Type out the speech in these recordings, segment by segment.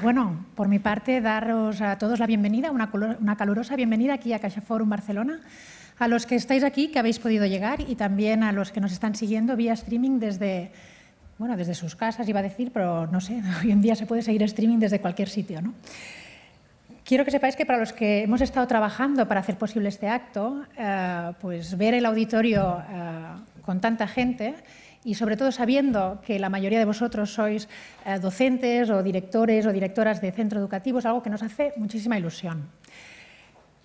Bueno, por mi parte, daros a todos la bienvenida, una calurosa bienvenida aquí a CaixaForum Barcelona, a los que estáis aquí, que habéis podido llegar, y también a los que nos están siguiendo vía streaming desde sus casas, iba a decir, pero no sé, hoy en día se puede seguir streaming desde cualquier sitio, ¿no? Quiero que sepáis que para los que hemos estado trabajando para hacer posible este acto, pues ver el auditorio con tanta gente y sobre todo sabiendo que la mayoría de vosotros sois docentes o directores o directoras de centro educativo es algo que nos hace muchísima ilusión.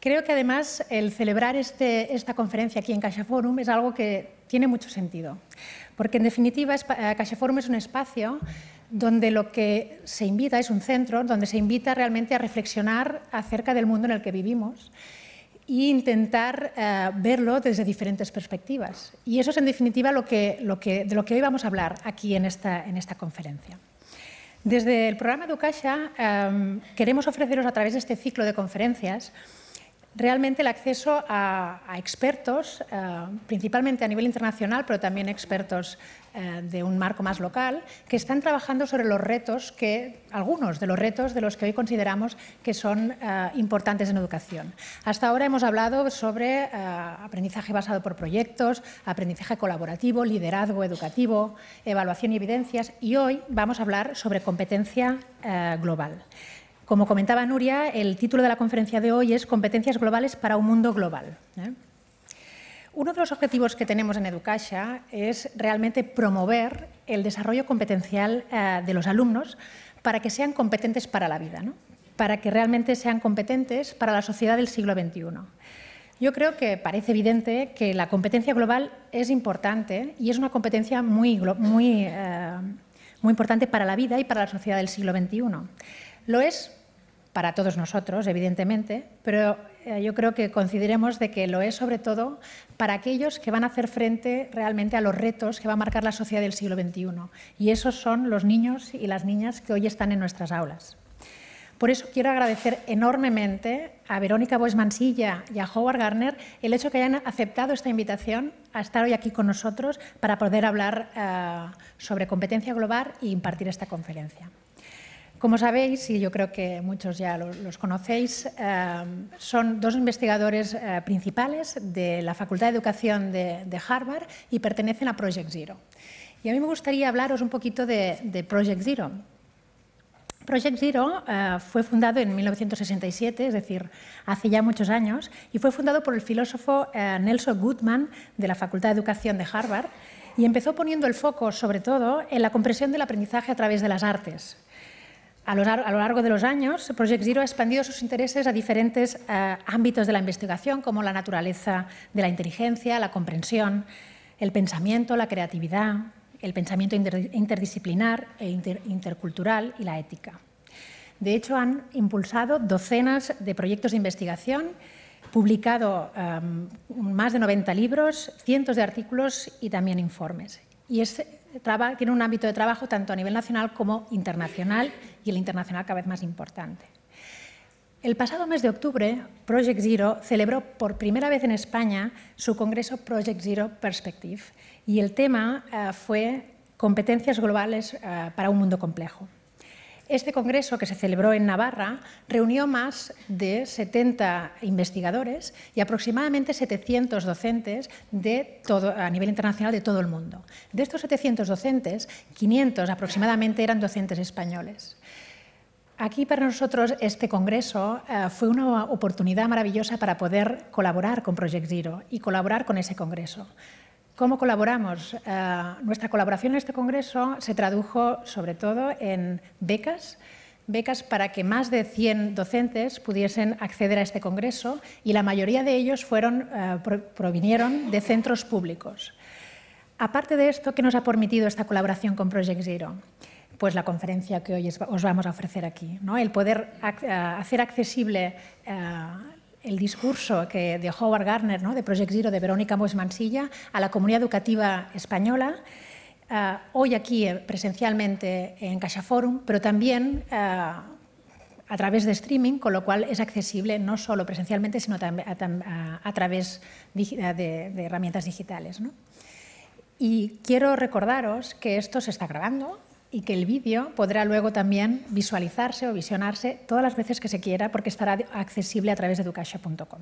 Creo que además el celebrar esta conferencia aquí en CaixaForum es algo que tiene mucho sentido, porque en definitiva CaixaForum es un espacio donde lo que se invita es un centro, donde se invita realmente a reflexionar acerca del mundo en el que vivimos e intentar verlo desde diferentes perspectivas. Y eso es en definitiva de lo que hoy vamos a hablar aquí en esta conferencia. Desde el programa EduCaixa queremos ofreceros a través de este ciclo de conferencias realmente el acceso a expertos, principalmente a nivel internacional, pero también expertos de un marco más local, que están trabajando sobre los retos, algunos de los retos de los que hoy consideramos que son importantes en educación. Hasta ahora hemos hablado sobre aprendizaje basado por proyectos, aprendizaje colaborativo, liderazgo educativo, evaluación y evidencias, y hoy vamos a hablar sobre competencia global. Como comentaba Nuria, el título de la conferencia de hoy es Competencias globales para un mundo global. Uno de los objetivos que tenemos en EduCaixa es realmente promover el desarrollo competencial de los alumnos para que sean competentes para la vida, ¿no? Para que realmente sean competentes para la sociedad del siglo XXI. Yo creo que parece evidente que la competencia global es importante y es una competencia muy importante para la vida y para la sociedad del siglo XXI. Lo es para todos nosotros, evidentemente, pero yo creo que consideremos de que lo es sobre todo para aquellos que van a hacer frente realmente a los retos que va a marcar la sociedad del siglo XXI. Y esos son los niños y las niñas que hoy están en nuestras aulas. Por eso quiero agradecer enormemente a Verónica Boix Mansilla y a Howard Gardner el hecho que hayan aceptado esta invitación a estar hoy aquí con nosotros para poder hablar sobre competencia global e impartir esta conferencia. Como sabéis, y yo creo que muchos ya los conocéis, son dos investigadores principales de la Facultad de Educación de Harvard y pertenecen a Project Zero. Y a mí me gustaría hablaros un poquito de Project Zero. Project Zero fue fundado en 1967, es decir, hace ya muchos años, y fue fundado por el filósofo Nelson Goodman de la Facultad de Educación de Harvard y empezó poniendo el foco, sobre todo, en la comprensión del aprendizaje a través de las artes. A lo largo de los años, Project Zero ha expandido sus intereses a diferentes ámbitos de la investigación, como la naturaleza de la inteligencia, la comprensión, el pensamiento, la creatividad, el pensamiento interdisciplinar e intercultural y la ética. De hecho, han impulsado docenas de proyectos de investigación, publicado más de 90 libros, cientos de artículos y también informes. Y tiene un ámbito de trabajo tanto a nivel nacional como internacional, y el internacional cada vez más importante. El pasado mes de octubre, Project Zero celebró por primera vez en España su congreso Project Zero Perspective, y el tema fue Competencias globales para un mundo complejo. Este congreso, que se celebró en Navarra, reunió más de 70 investigadores y aproximadamente 700 docentes a nivel internacional de todo el mundo. De estos 700 docentes, 500 aproximadamente eran docentes españoles. Aquí para nosotros este congreso fue una oportunidad maravillosa para poder colaborar con Project Zero y colaborar con ese congreso. ¿Cómo colaboramos? Nuestra colaboración en este congreso se tradujo sobre todo en becas para que más de 100 docentes pudiesen acceder a este congreso, y la mayoría de ellos provinieron de centros públicos. Aparte de esto, ¿qué nos ha permitido esta colaboración con Project Zero? Pues la conferencia que hoy os vamos a ofrecer aquí, ¿no? El poder hacer accesible el discurso de Howard Gardner, ¿no?, de Project Zero, de Verónica Boix Mansilla, a la comunidad educativa española, hoy aquí presencialmente en CaixaForum, pero también a través de streaming, con lo cual es accesible no solo presencialmente, sino también a través de herramientas digitales, ¿no? Y quiero recordaros que esto se está grabando y que el vídeo podrá luego también visualizarse o visionarse todas las veces que se quiera porque estará accesible a través de educaixa.com.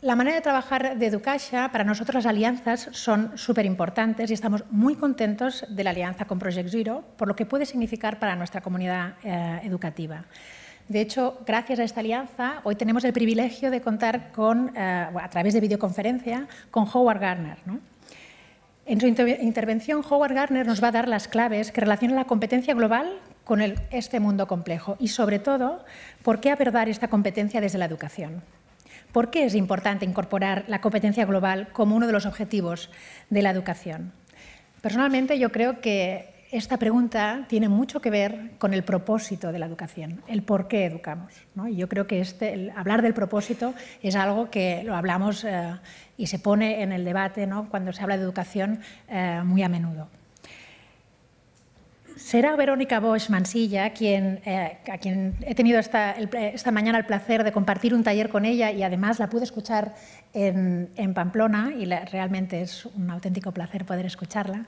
La manera de trabajar de Educaixa, para nosotros las alianzas son súper importantes y estamos muy contentos de la alianza con Project Zero por lo que puede significar para nuestra comunidad educativa. De hecho, gracias a esta alianza, hoy tenemos el privilegio de contar con, a través de videoconferencia con Howard Gardner, ¿no? En su intervención, Howard Gardner nos va a dar las claves que relacionan la competencia global con este mundo complejo y, sobre todo, por qué abordar esta competencia desde la educación. ¿Por qué es importante incorporar la competencia global como uno de los objetivos de la educación? Personalmente, yo creo que esta pregunta tiene mucho que ver con el propósito de la educación, el por qué educamos, ¿no? Y yo creo que el hablar del propósito es algo que lo hablamos y se pone en el debate, ¿no?, cuando se habla de educación muy a menudo. Será Verónica Bosch Mansilla, a quien he tenido esta mañana el placer de compartir un taller con ella y además la pude escuchar en Pamplona y realmente es un auténtico placer poder escucharla,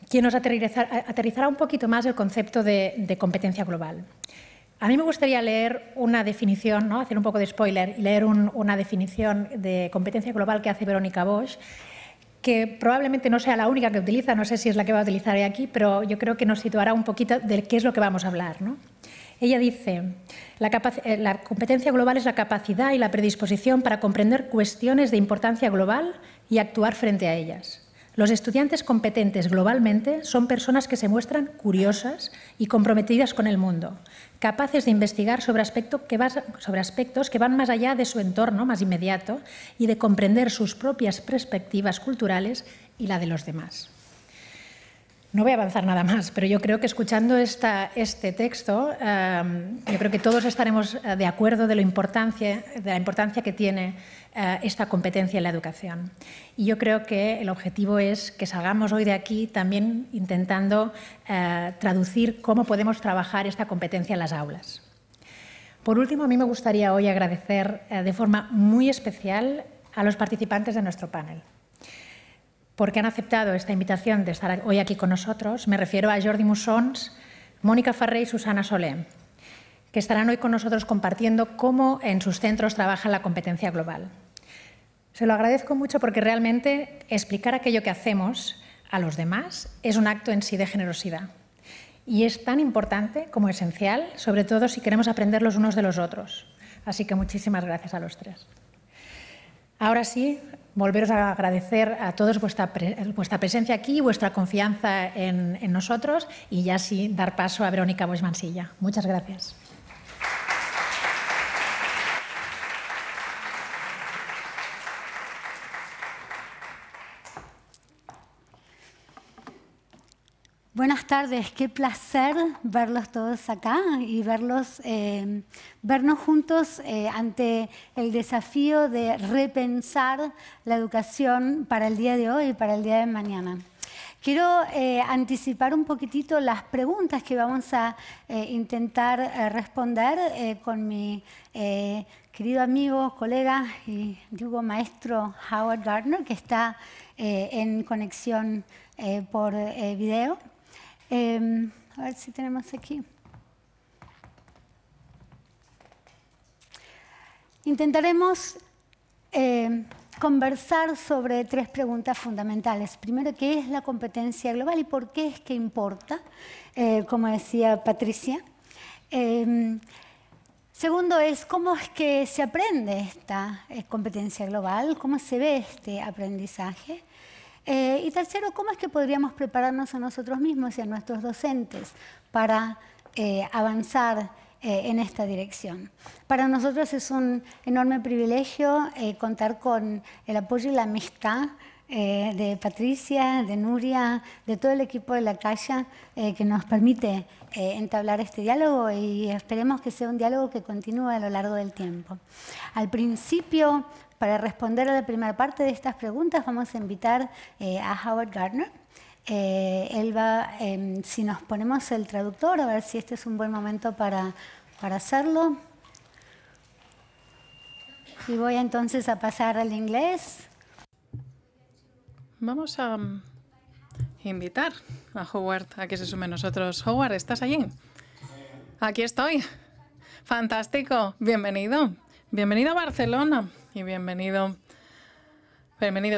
quien nos aterrizará un poquito más el concepto de competencia global. A mí me gustaría leer una definición, ¿no?, hacer un poco de spoiler y leer una definición de competencia global que hace Verónica Bosch, que probablemente no sea la única que utiliza, no sé si es la que va a utilizar aquí, pero yo creo que nos situará un poquito de qué es lo que vamos a hablar, ¿no? Ella dice, la competencia global es la capacidad y la predisposición para comprender cuestiones de importancia global y actuar frente a ellas. Los estudiantes competentes globalmente son personas que se muestran curiosas y comprometidas con el mundo, capaces de investigar sobre aspectos que van más allá de su entorno más inmediato y de comprender sus propias perspectivas culturales y la de los demás. No voy a avanzar nada más, pero yo creo que escuchando este texto, yo creo que todos estaremos de acuerdo de la importancia que tiene esta competencia en la educación. Y yo creo que el objetivo es que salgamos hoy de aquí también intentando traducir cómo podemos trabajar esta competencia en las aulas. Por último, a mí me gustaría hoy agradecer de forma muy especial a los participantes de nuestro panel, porque han aceptado esta invitación de estar hoy aquí con nosotros. Me refiero a Jordi Mussons, Mónica Ferrer y Susana Solé, que estarán hoy con nosotros compartiendo cómo en sus centros trabajan la competencia global. Se lo agradezco mucho porque realmente explicar aquello que hacemos a los demás es un acto en sí de generosidad. Y es tan importante como esencial, sobre todo si queremos aprender los unos de los otros. Así que muchísimas gracias a los tres. Ahora sí, volveros a agradecer a todos vuestra presencia aquí y vuestra confianza en nosotros y ya sí dar paso a Verónica Bosch Mansilla. Muchas gracias. Buenas tardes, qué placer verlos todos acá y vernos juntos ante el desafío de repensar la educación para el día de hoy y para el día de mañana. Quiero anticipar un poquitito las preguntas que vamos a intentar responder con mi querido amigo, colega y digo maestro Howard Gardner, que está en conexión por video. A ver si tenemos aquí. Intentaremos conversar sobre tres preguntas fundamentales. Primero, ¿qué es la competencia global y por qué es que importa? Como decía Patricia. Segundo es, ¿cómo es que se aprende esta competencia global? ¿Cómo se ve este aprendizaje? Y tercero, ¿cómo es que podríamos prepararnos a nosotros mismos y a nuestros docentes para avanzar en esta dirección? Para nosotros es un enorme privilegio contar con el apoyo y la amistad de Patricia, de Nuria, de todo el equipo de la Caixa que nos permite entablar este diálogo y esperemos que sea un diálogo que continúe a lo largo del tiempo. Al principio, para responder a la primera parte de estas preguntas, vamos a invitar a Howard Gardner. Él va, si nos ponemos el traductor, a ver si este es un buen momento para hacerlo. Y voy entonces a pasar al inglés. Vamos a invitar a Howard a que se sume a nosotros. Howard, ¿estás allí? Aquí estoy. Fantástico. Bienvenido. Bienvenido a Barcelona y bienvenidos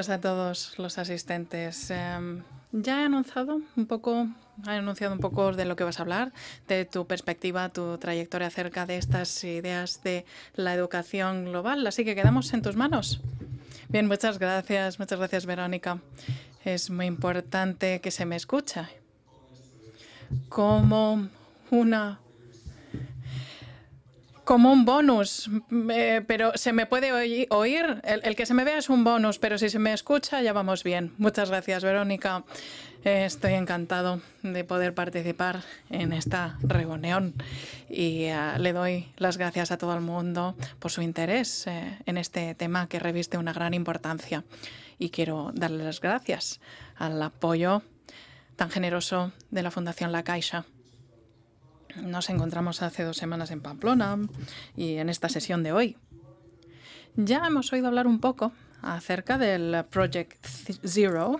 a todos los asistentes. Ya he anunciado un poco de lo que vas a hablar, de tu perspectiva, tu trayectoria acerca de estas ideas de la educación global. Así que quedamos en tus manos. Bien, muchas gracias, Verónica. Es muy importante que se me escuche como un bonus, pero se me puede oír. El que se me vea es un bonus, pero si se me escucha ya vamos bien. Muchas gracias, Verónica. Estoy encantado de poder participar en esta reunión y le doy las gracias a todo el mundo por su interés en este tema que reviste una gran importancia. Y quiero darle las gracias al apoyo tan generoso de la Fundación La Caixa. Nos encontramos hace 2 semanas en Pamplona y en esta sesión de hoy ya hemos oído hablar un poco acerca del Project Zero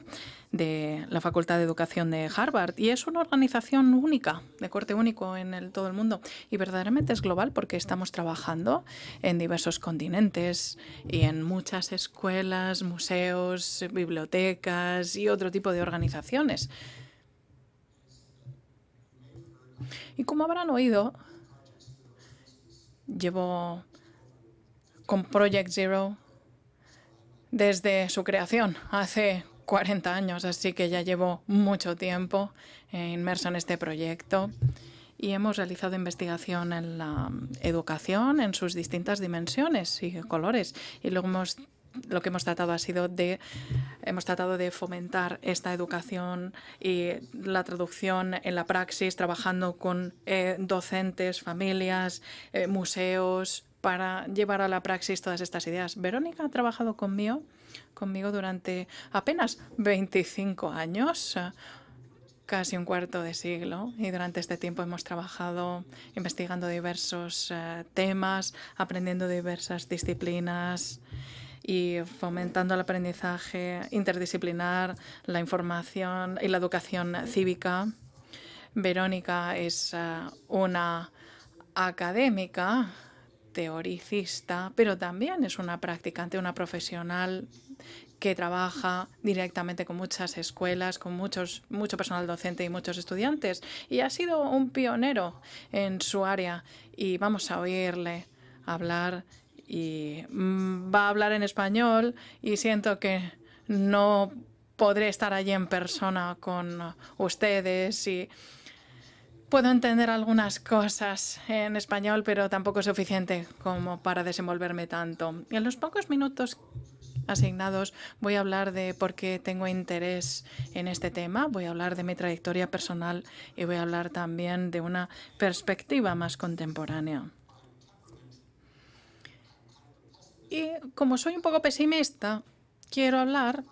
de la Facultad de Educación de Harvard, y es una organización única, de corte único en todo el mundo, y verdaderamente es global porque estamos trabajando en diversos continentes y en muchas escuelas, museos, bibliotecas y otro tipo de organizaciones. Y como habrán oído, llevo con Project Zero desde su creación, hace 40 años, así que ya llevo mucho tiempo inmerso en este proyecto. Y hemos realizado investigación en la educación en sus distintas dimensiones y colores. Y luego lo que hemos tratado hemos tratado de fomentar esta educación y la traducción en la praxis, trabajando con docentes, familias, museos, para llevar a la praxis todas estas ideas. Verónica ha trabajado conmigo durante apenas 25 años, casi un cuarto de siglo, y durante este tiempo hemos trabajado investigando diversos temas, aprendiendo diversas disciplinas y fomentando el aprendizaje interdisciplinar, la información y la educación cívica. Verónica es una académica, teoricista, pero también es una practicante, una profesional que trabaja directamente con muchas escuelas, con mucho personal docente y muchos estudiantes. Y ha sido un pionero en su área. Y vamos a oírle hablar. Y va a hablar en español. Y siento que no podré estar allí en persona con ustedes. Y puedo entender algunas cosas en español, pero tampoco es suficiente como para desenvolverme tanto. Y en los pocos minutos asignados voy a hablar de por qué tengo interés en este tema, voy a hablar de mi trayectoria personal y voy a hablar también de una perspectiva más contemporánea. Y como soy un poco pesimista, quiero hablar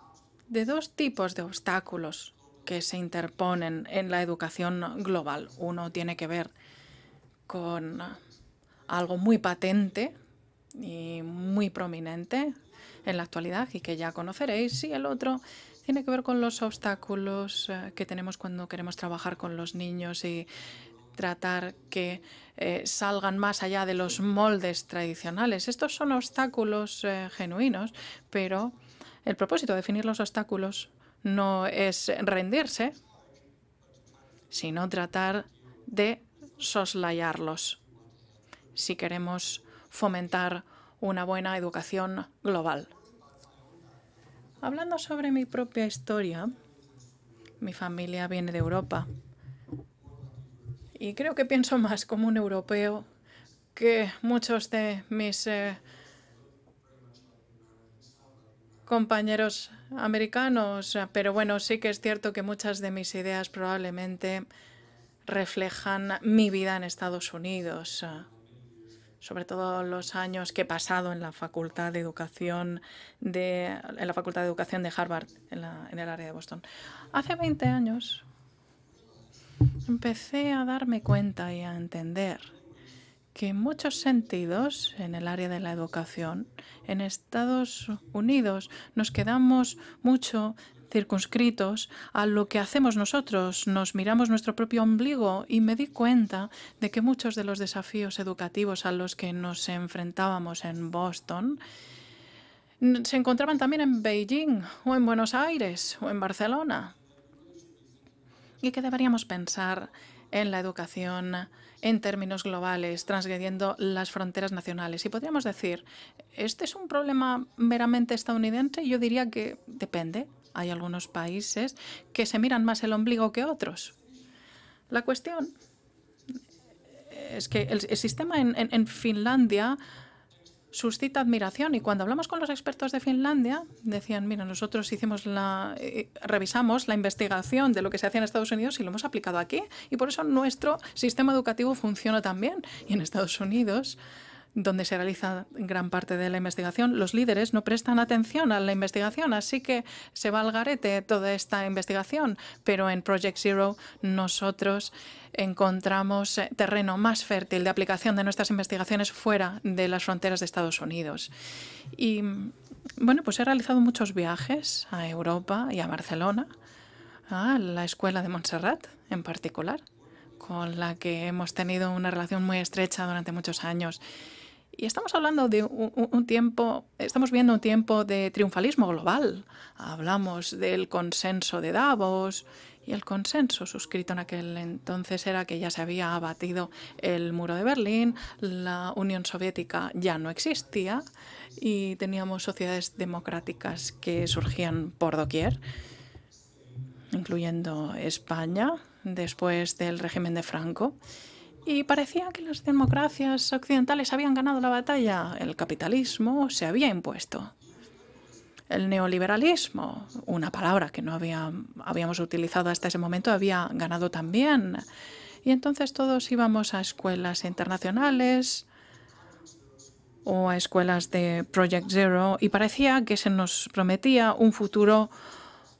de 2 tipos de obstáculos que se interponen en la educación global. Uno tiene que ver con algo muy patente y muy prominente en la actualidad y que ya conoceréis, y el otro tiene que ver con los obstáculos que tenemos cuando queremos trabajar con los niños y tratar que salgan más allá de los moldes tradicionales. Estos son obstáculos genuinos, pero el propósito de definir los obstáculos no es rendirse, sino tratar de soslayarlos si queremos fomentar una buena educación global. Hablando sobre mi propia historia, mi familia viene de Europa y creo que pienso más como un europeo que muchos de mis compañeros americanos, pero bueno, sí que es cierto que muchas de mis ideas probablemente reflejan mi vida en Estados Unidos, sobre todo los años que he pasado en la Facultad de Educación de Harvard, en el área de Boston. Hace 20 años empecé a darme cuenta y a entender que en muchos sentidos, en el área de la educación, en Estados Unidos nos quedamos mucho circunscritos a lo que hacemos nosotros. Nos miramos nuestro propio ombligo y me di cuenta de que muchos de los desafíos educativos a los que nos enfrentábamos en Boston se encontraban también en Beijing o en Buenos Aires o en Barcelona. Y que deberíamos pensar en la educación en términos globales, transgrediendo las fronteras nacionales. Y podríamos decir, ¿este es un problema meramente estadounidense? Yo diría que depende. Hay algunos países que se miran más el ombligo que otros. La cuestión es que el sistema en Finlandia suscita admiración, y cuando hablamos con los expertos de Finlandia decían, mira, nosotros revisamos la investigación de lo que se hacía en Estados Unidos y lo hemos aplicado aquí, y por eso nuestro sistema educativo funciona tan bien. Y en Estados Unidos, donde se realiza gran parte de la investigación, los líderes no prestan atención a la investigación, así que se va al garete toda esta investigación. Pero en Project Zero nosotros encontramos terreno más fértil de aplicación de nuestras investigaciones fuera de las fronteras de Estados Unidos. Y bueno, pues he realizado muchos viajes a Europa y a Barcelona, a la Escuela de Montserrat en particular, con la que hemos tenido una relación muy estrecha durante muchos años. Y estamos hablando de estamos viendo un tiempo de triunfalismo global. Hablamos del consenso de Davos, y el consenso suscrito en aquel entonces era que ya se había abatido el muro de Berlín, la Unión Soviética ya no existía y teníamos sociedades democráticas que surgían por doquier, incluyendo España, después del régimen de Franco. Y parecía que las democracias occidentales habían ganado la batalla. El capitalismo se había impuesto. El neoliberalismo, una palabra que no habíamos utilizado hasta ese momento, había ganado también. Y entonces todos íbamos a escuelas internacionales o a escuelas de Project Zero y parecía que se nos prometía un futuro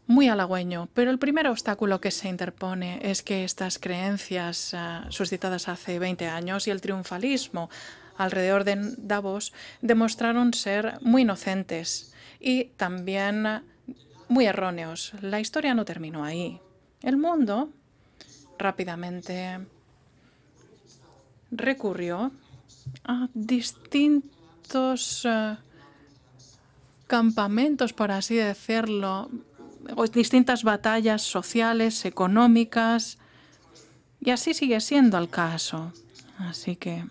muy halagüeño, pero el primer obstáculo que se interpone es que estas creencias suscitadas hace 20 años y el triunfalismo alrededor de Davos demostraron ser muy inocentes y también muy erróneos. La historia no terminó ahí. El mundo rápidamente recurrió a distintos campamentos, por así decirlo, distintas batallas sociales, económicas, y así sigue siendo el caso. Así que,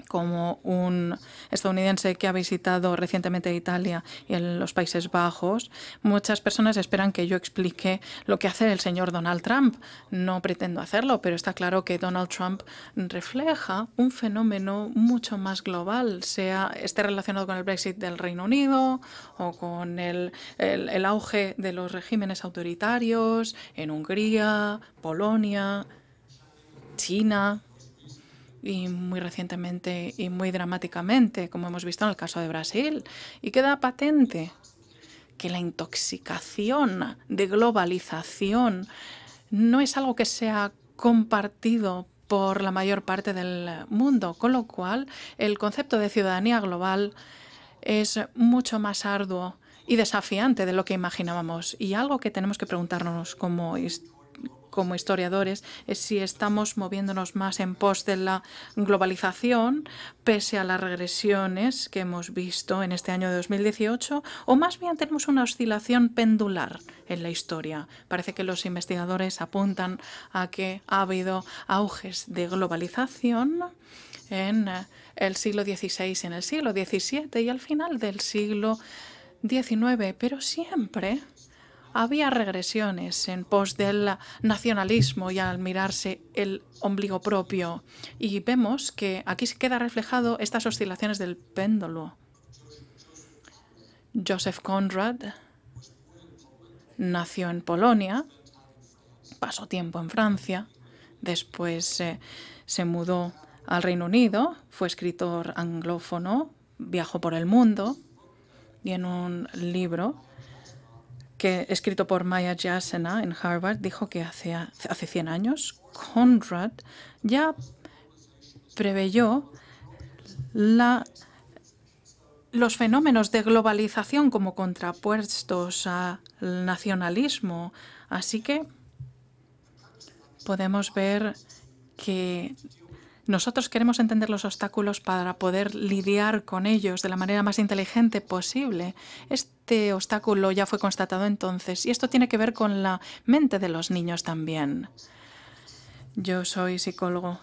como un estadounidense que ha visitado recientemente Italia y en los Países Bajos, muchas personas esperan que yo explique lo que hace el señor Donald Trump. No pretendo hacerlo, pero está claro que Donald Trump refleja un fenómeno mucho más global, esté relacionado con el Brexit del Reino Unido o con el auge de los regímenes autoritarios en Hungría, Polonia, China, y muy recientemente y muy dramáticamente, como hemos visto en el caso de Brasil. Y queda patente que la intoxicación de globalización no es algo que sea compartido por la mayor parte del mundo, con lo cual el concepto de ciudadanía global es mucho más arduo y desafiante de lo que imaginábamos. Y algo que tenemos que preguntarnos como historiadores es si estamos moviéndonos más en pos de la globalización, pese a las regresiones que hemos visto en este año de 2018, o más bien tenemos una oscilación pendular en la historia. Parece que los investigadores apuntan a que ha habido auges de globalización en el siglo XVI, en el siglo XVII y al final del siglo XIX, pero siempre había regresiones en pos del nacionalismo y al mirarse el ombligo propio. Y vemos que aquí se queda reflejado estas oscilaciones del péndulo. Joseph Conrad nació en Polonia, pasó tiempo en Francia, después se mudó al Reino Unido, fue escritor anglófono, viajó por el mundo y en un libro escrito por Maya Jasena en Harvard, dijo que hace 100 años Conrad ya preveyó los fenómenos de globalización como contrapuestos al nacionalismo. Así que podemos ver que nosotros queremos entender los obstáculos para poder lidiar con ellos de la manera más inteligente posible. Este obstáculo ya fue constatado entonces y esto tiene que ver con la mente de los niños también. Yo soy psicólogo,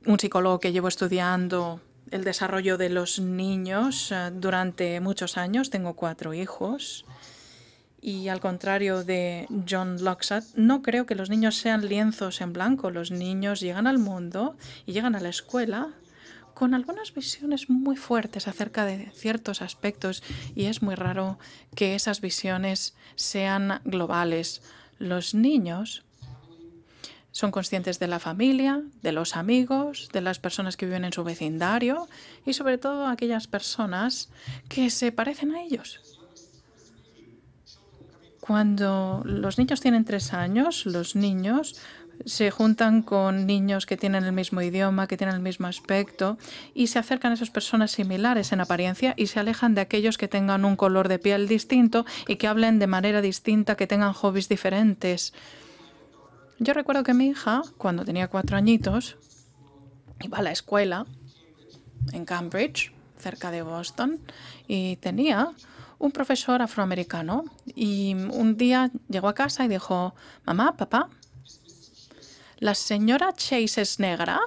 un psicólogo que llevo estudiando el desarrollo de los niños durante muchos años. Tengo 4 hijos. Y al contrario de John Locke, no creo que los niños sean lienzos en blanco. Los niños llegan al mundo y llegan a la escuela con algunas visiones muy fuertes acerca de ciertos aspectos y es muy raro que esas visiones sean globales. Los niños son conscientes de la familia, de los amigos, de las personas que viven en su vecindario y sobre todo aquellas personas que se parecen a ellos. Cuando los niños tienen 3 años, los niños se juntan con niños que tienen el mismo idioma, que tienen el mismo aspecto y se acercan a esas personas similares en apariencia y se alejan de aquellos que tengan un color de piel distinto y que hablen de manera distinta, que tengan hobbies diferentes. Yo recuerdo que mi hija, cuando tenía 4 añitos, iba a la escuela en Cambridge, cerca de Boston, y tenía un profesor afroamericano. Y un día llegó a casa y dijo: mamá, papá, ¿la señora Chase es negra?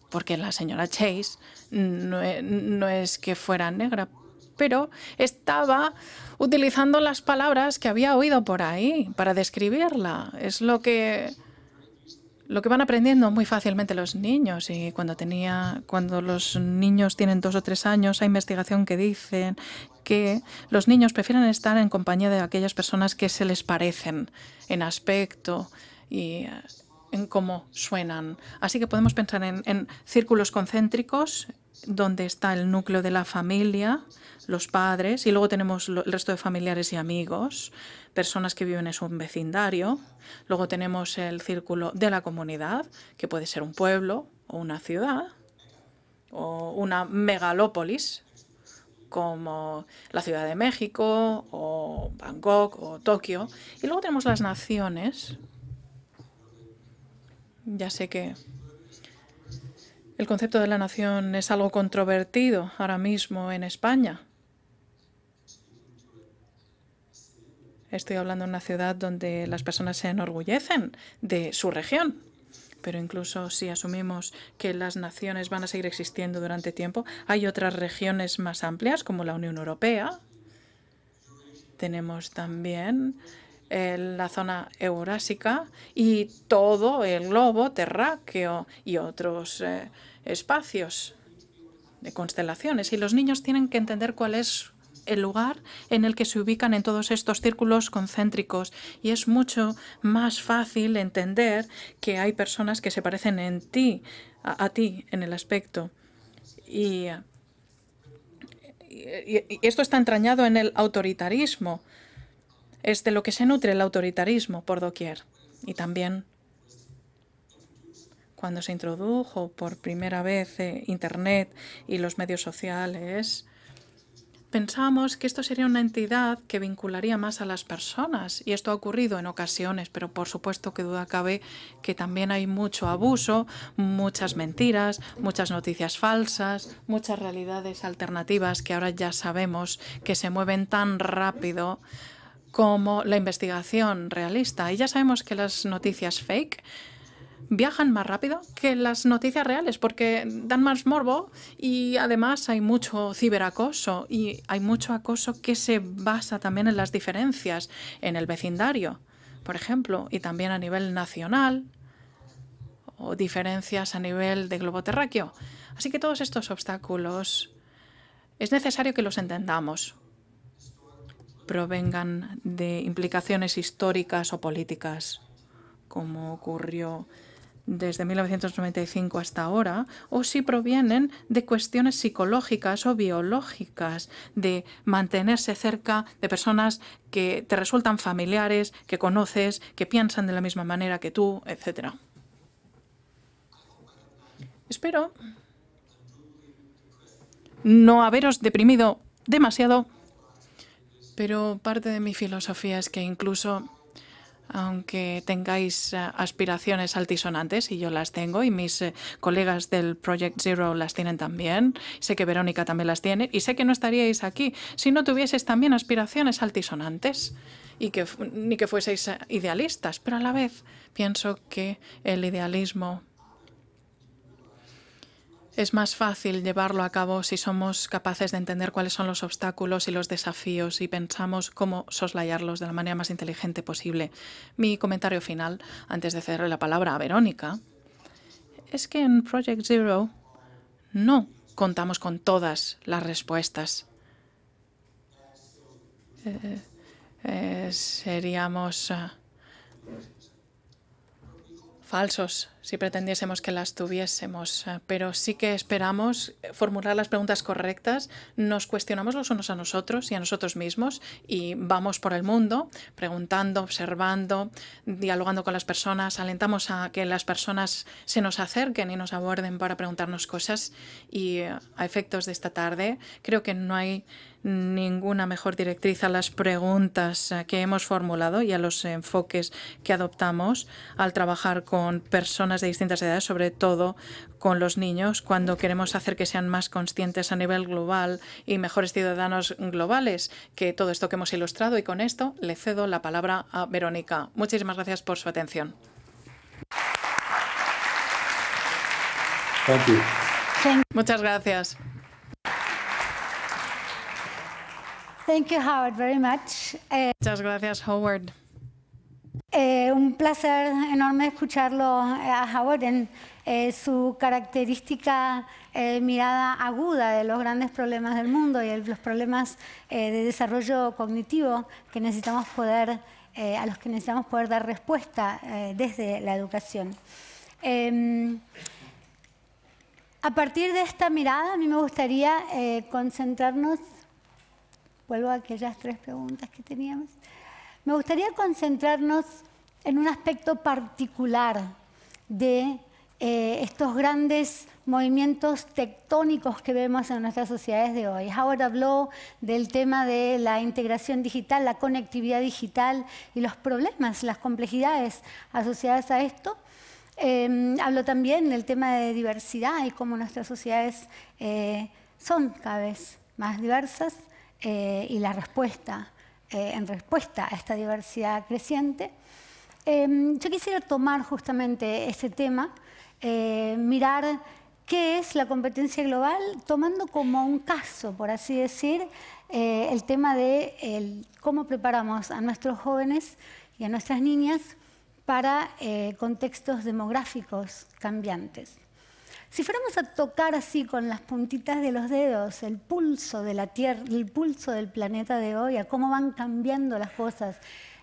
Porque la señora Chase no es que fuera negra, pero estaba utilizando las palabras que había oído por ahí para describirla. Es lo que van aprendiendo muy fácilmente los niños. Y cuando los niños tienen 2 o 3 años, hay investigación que dicen que los niños prefieren estar en compañía de aquellas personas que se les parecen en aspecto y en cómo suenan. Así que podemos pensar en círculos concéntricos donde está el núcleo de la familia, los padres, y luego tenemos el resto de familiares y amigos, personas que viven en su vecindario. Luego tenemos el círculo de la comunidad, que puede ser un pueblo o una ciudad o una megalópolis, como la Ciudad de México o Bangkok o Tokio. Y luego tenemos las naciones. Ya sé que el concepto de la nación es algo controvertido ahora mismo en España. Estoy hablando de una ciudad donde las personas se enorgullecen de su región. Pero incluso si asumimos que las naciones van a seguir existiendo durante tiempo, hay otras regiones más amplias como la Unión Europea. Tenemos también la zona eurásica y todo el globo terráqueo y otros espacios de constelaciones. Y los niños tienen que entender cuál es el lugar en el que se ubican en todos estos círculos concéntricos. Y es mucho más fácil entender que hay personas que se parecen a ti en el aspecto. Y esto está entrañado en el autoritarismo. Es de lo que se nutre el autoritarismo por doquier. Y también cuando se introdujo por primera vez Internet y los medios sociales, pensamos que esto sería una entidad que vincularía más a las personas. Y esto ha ocurrido en ocasiones, pero por supuesto que duda cabe que también hay mucho abuso, muchas mentiras, muchas noticias falsas, muchas realidades alternativas que ahora ya sabemos que se mueven tan rápido como la investigación realista. Y ya sabemos que las noticias fake viajan más rápido que las noticias reales porque dan más morbo y además hay mucho ciberacoso y hay mucho acoso que se basa también en las diferencias en el vecindario, por ejemplo, y también a nivel nacional o diferencias a nivel de globo terráqueo. Así que todos estos obstáculos es necesario que los entendamos, provengan de implicaciones históricas o políticas, como ocurrió desde 1995 hasta ahora, o si provienen de cuestiones psicológicas o biológicas, de mantenerse cerca de personas que te resultan familiares, que conoces, que piensan de la misma manera que tú, etc. Espero no haberos deprimido demasiado, pero parte de mi filosofía es que incluso aunque tengáis aspiraciones altisonantes, y yo las tengo, y mis colegas del Project Zero las tienen también, sé que Verónica también las tiene, y sé que no estaríais aquí si no tuvieseis también aspiraciones altisonantes y ni que fueseis idealistas, pero a la vez pienso que el idealismo es más fácil llevarlo a cabo si somos capaces de entender cuáles son los obstáculos y los desafíos y pensamos cómo soslayarlos de la manera más inteligente posible. Mi comentario final, antes de cederle la palabra a Verónica, es que en Project Zero no contamos con todas las respuestas. Seríamos falsos si pretendiésemos que las tuviésemos, pero sí que esperamos formular las preguntas correctas, nos cuestionamos los unos a nosotros y a nosotros mismos y vamos por el mundo preguntando, observando, dialogando con las personas, alentamos a que las personas se nos acerquen y nos aborden para preguntarnos cosas y a efectos de esta tarde creo que no hay ninguna mejor directriz a las preguntas que hemos formulado y a los enfoques que adoptamos al trabajar con personas de distintas edades, sobre todo con los niños, cuando queremos hacer que sean más conscientes a nivel global y mejores ciudadanos globales, que todo esto que hemos ilustrado. Y con esto le cedo la palabra a Verónica. Muchísimas gracias por su atención. Muchas gracias. Thank you, Howard, very much. Muchas gracias, Howard. Un placer enorme escucharlo a Howard en su característica mirada aguda de los grandes problemas del mundo y los problemas de desarrollo cognitivo que necesitamos poder, a los que necesitamos poder dar respuesta desde la educación. A partir de esta mirada, a mí me gustaría concentrarnos. Vuelvo a aquellas 3 preguntas que teníamos. Me gustaría concentrarnos en un aspecto particular de estos grandes movimientos tectónicos que vemos en nuestras sociedades de hoy. Howard habló del tema de la integración digital, la conectividad digital y los problemas, las complejidades asociadas a esto. Habló también del tema de diversidad y cómo nuestras sociedades son cada vez más diversas. Y la respuesta, en respuesta a esta diversidad creciente. Yo quisiera tomar justamente ese tema, mirar qué es la competencia global, tomando como un caso, por así decir, el tema de cómo preparamos a nuestros jóvenes y a nuestras niñas para contextos demográficos cambiantes. Si fuéramos a tocar así con las puntitas de los dedos el pulso de la Tierra, el pulso del planeta de hoy, a cómo van cambiando las cosas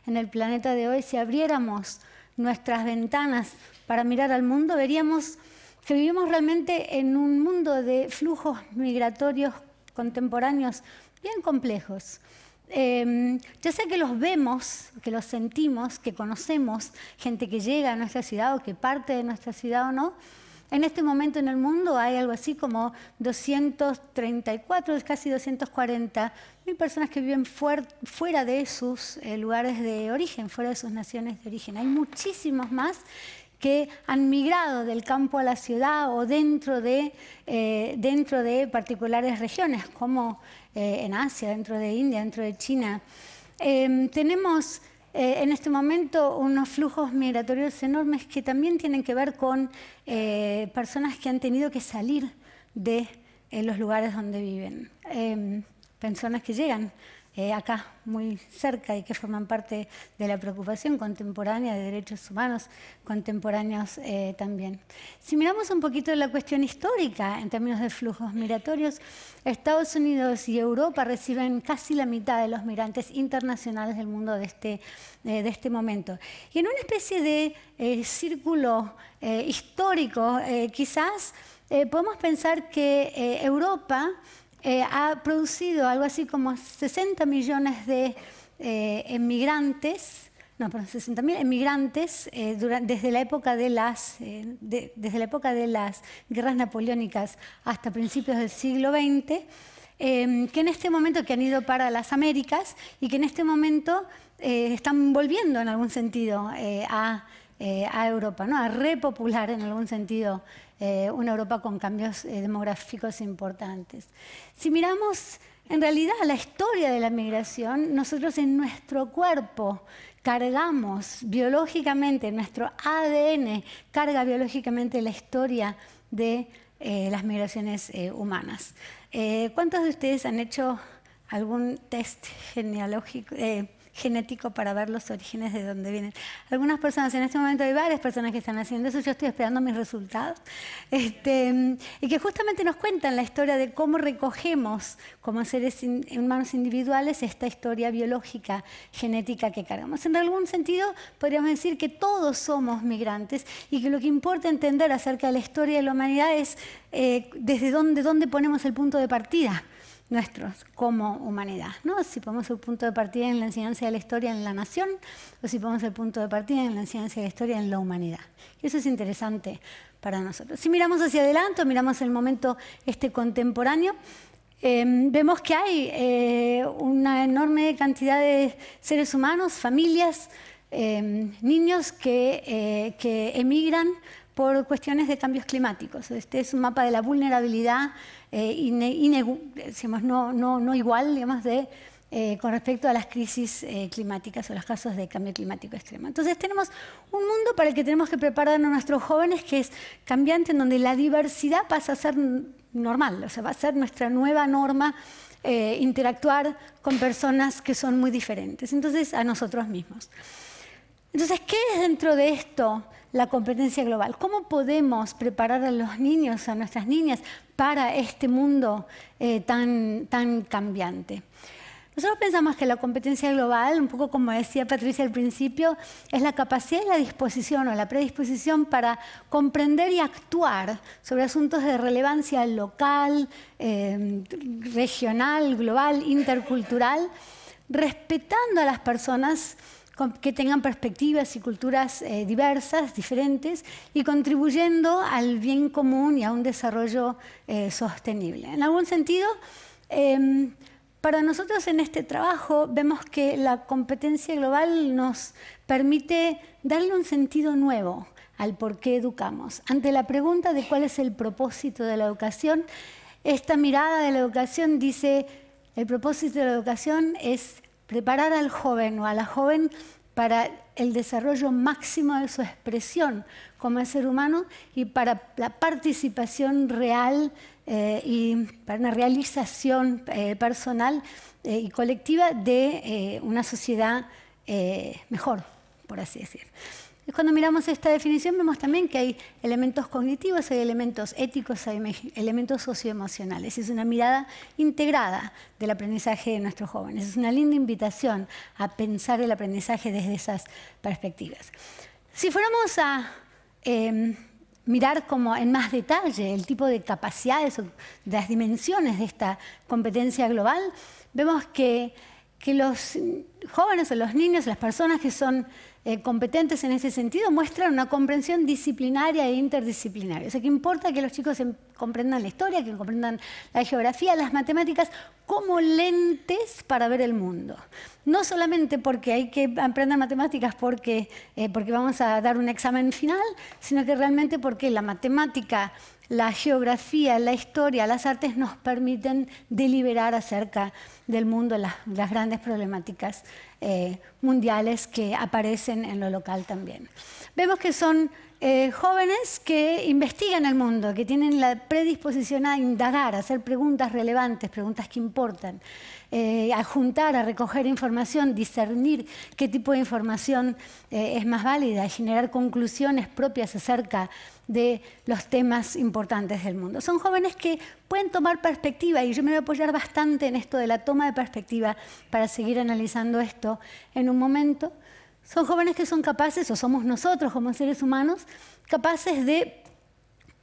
en el planeta de hoy, si abriéramos nuestras ventanas para mirar al mundo, veríamos que vivimos realmente en un mundo de flujos migratorios contemporáneos bien complejos. Ya sea que los vemos, que los sentimos, que conocemos, gente que llega a nuestra ciudad o que parte de nuestra ciudad o no. En este momento en el mundo hay algo así como 234, casi 240.000 personas que viven fuera de sus lugares de origen, fuera de sus naciones de origen. Hay muchísimos más que han migrado del campo a la ciudad o dentro de particulares regiones, como en Asia, dentro de India, dentro de China. Tenemos en este momento unos flujos migratorios enormes que también tienen que ver con personas que han tenido que salir de los lugares donde viven. Personas que llegan acá muy cerca y que forman parte de la preocupación contemporánea de derechos humanos contemporáneos también. Si miramos un poquito la cuestión histórica en términos de flujos migratorios, Estados Unidos y Europa reciben casi la mitad de los migrantes internacionales del mundo de este momento. Y en una especie de círculo histórico, quizás podemos pensar que Europa ha producido algo así como 60 millones de emigrantes 60.000 emigrantes desde la época de las guerras napoleónicas hasta principios del siglo XX, que en este momento que han ido para las Américas y que en este momento están volviendo en algún sentido a Europa, ¿no? A repopular en algún sentido una Europa con cambios demográficos importantes. Si miramos en realidad la historia de la migración, nosotros en nuestro cuerpo cargamos biológicamente, nuestro ADN carga biológicamente la historia de las migraciones humanas. ¿Cuántos de ustedes han hecho algún test genético para ver los orígenes de dónde vienen? Algunas personas, en este momento hay varias personas que están haciendo eso, yo estoy esperando mis resultados, y que justamente nos cuentan la historia de cómo recogemos como seres humanos individuales esta historia biológica, genética que cargamos. En algún sentido podríamos decir que todos somos migrantes y que lo que importa entender acerca de la historia de la humanidad es desde dónde ponemos el punto de partida nuestros como humanidad, ¿no? Si ponemos el punto de partida en la enseñanza de la historia en la nación o si ponemos el punto de partida en la enseñanza de la historia en la humanidad. Y eso es interesante para nosotros. Si miramos hacia adelante o miramos el momento contemporáneo, vemos que hay una enorme cantidad de seres humanos, familias, niños que emigran por cuestiones de cambios climáticos. Este es un mapa de la vulnerabilidad no igual, digamos, con respecto a las crisis climáticas o los casos de cambio climático extremo. Entonces tenemos un mundo para el que tenemos que preparar a nuestros jóvenes que es cambiante, en donde la diversidad pasa a ser normal, o sea, va a ser nuestra nueva norma interactuar con personas que son muy diferentes, entonces a nosotros mismos. Entonces, ¿qué es dentro de esto la competencia global? ¿Cómo podemos preparar a los niños, a nuestras niñas, para este mundo tan cambiante? Nosotros pensamos que la competencia global, un poco como decía Patricia al principio, es la capacidad y la disposición o la predisposición para comprender y actuar sobre asuntos de relevancia local, regional, global, intercultural, respetando a las personas que tengan perspectivas y culturas diversas, diferentes, y contribuyendo al bien común y a un desarrollo sostenible. En algún sentido, para nosotros en este trabajo vemos que la competencia global nos permite darle un sentido nuevo al por qué educamos. Ante la pregunta de cuál es el propósito de la educación, esta mirada de la educación dice, el propósito de la educación es preparar al joven o a la joven para el desarrollo máximo de su expresión como ser humano y para la participación real y para una realización personal y colectiva de una sociedad mejor, por así decir. Cuando miramos esta definición vemos también que hay elementos cognitivos, hay elementos éticos, hay elementos socioemocionales. Es una mirada integrada del aprendizaje de nuestros jóvenes. Es una linda invitación a pensar el aprendizaje desde esas perspectivas. Si fuéramos a mirar como en más detalle el tipo de capacidades o de las dimensiones de esta competencia global, vemos que los jóvenes o los niños, las personas que son competentes en ese sentido, muestran una comprensión disciplinaria e interdisciplinaria. O sea, que importa que los chicos comprendan la historia, que comprendan la geografía, las matemáticas, como lentes para ver el mundo. No solamente porque hay que aprender matemáticas porque vamos a dar un examen final, sino que realmente porque la matemática, la geografía, la historia, las artes nos permiten deliberar acerca del mundo, las grandes problemáticas mundiales que aparecen en lo local también. Vemos que son jóvenes que investigan el mundo, que tienen la predisposición a indagar, a hacer preguntas relevantes, preguntas que importan, a juntar, a recoger información, discernir qué tipo de información es más válida, generar conclusiones propias acerca de los temas importantes del mundo. Son jóvenes que pueden tomar perspectiva y yo me voy a apoyar bastante en esto de la toma de perspectiva para seguir analizando esto en un momento. Son jóvenes que son capaces, o somos nosotros como seres humanos, capaces de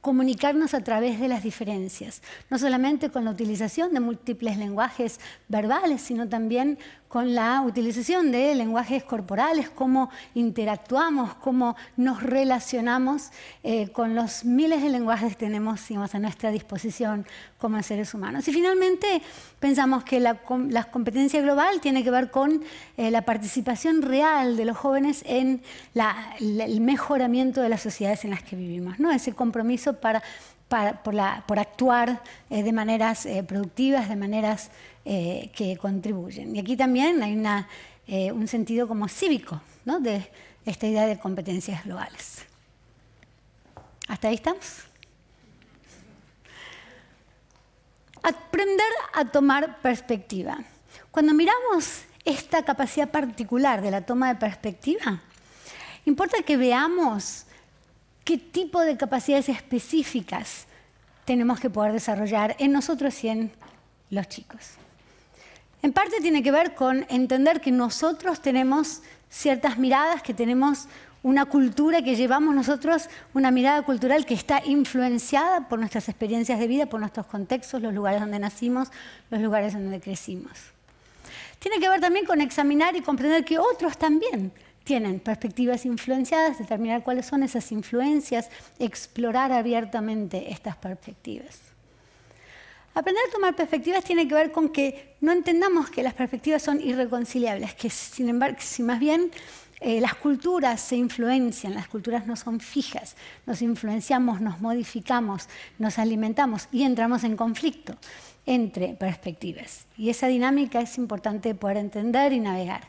comunicarnos a través de las diferencias, no solamente con la utilización de múltiples lenguajes verbales, sino también con la utilización de lenguajes corporales, cómo interactuamos, cómo nos relacionamos con los miles de lenguajes que tenemos, digamos, a nuestra disposición como seres humanos. Y finalmente pensamos que la competencia global tiene que ver con la participación real de los jóvenes en el mejoramiento de las sociedades en las que vivimos, ¿no? Ese compromiso por actuar de maneras productivas, de maneras que contribuyen. Y aquí también hay un sentido como cívico, ¿no? De esta idea de competencias globales. ¿Hasta ahí estamos? Aprender a tomar perspectiva. Cuando miramos esta capacidad particular de la toma de perspectiva, importa que veamos qué tipo de capacidades específicas tenemos que poder desarrollar en nosotros y en los chicos. En parte tiene que ver con entender que nosotros tenemos ciertas miradas, que tenemos una cultura que llevamos nosotros, una mirada cultural que está influenciada por nuestras experiencias de vida, por nuestros contextos, los lugares donde nacimos, los lugares donde crecimos. Tiene que ver también con examinar y comprender que otros también tienen perspectivas influenciadas, determinar cuáles son esas influencias, explorar abiertamente estas perspectivas. Aprender a tomar perspectivas tiene que ver con que no entendamos que las perspectivas son irreconciliables, que sin embargo, si más bien las culturas se influencian, las culturas no son fijas, nos influenciamos, nos modificamos, nos alimentamos y entramos en conflicto entre perspectivas. Y esa dinámica es importante poder entender y navegar.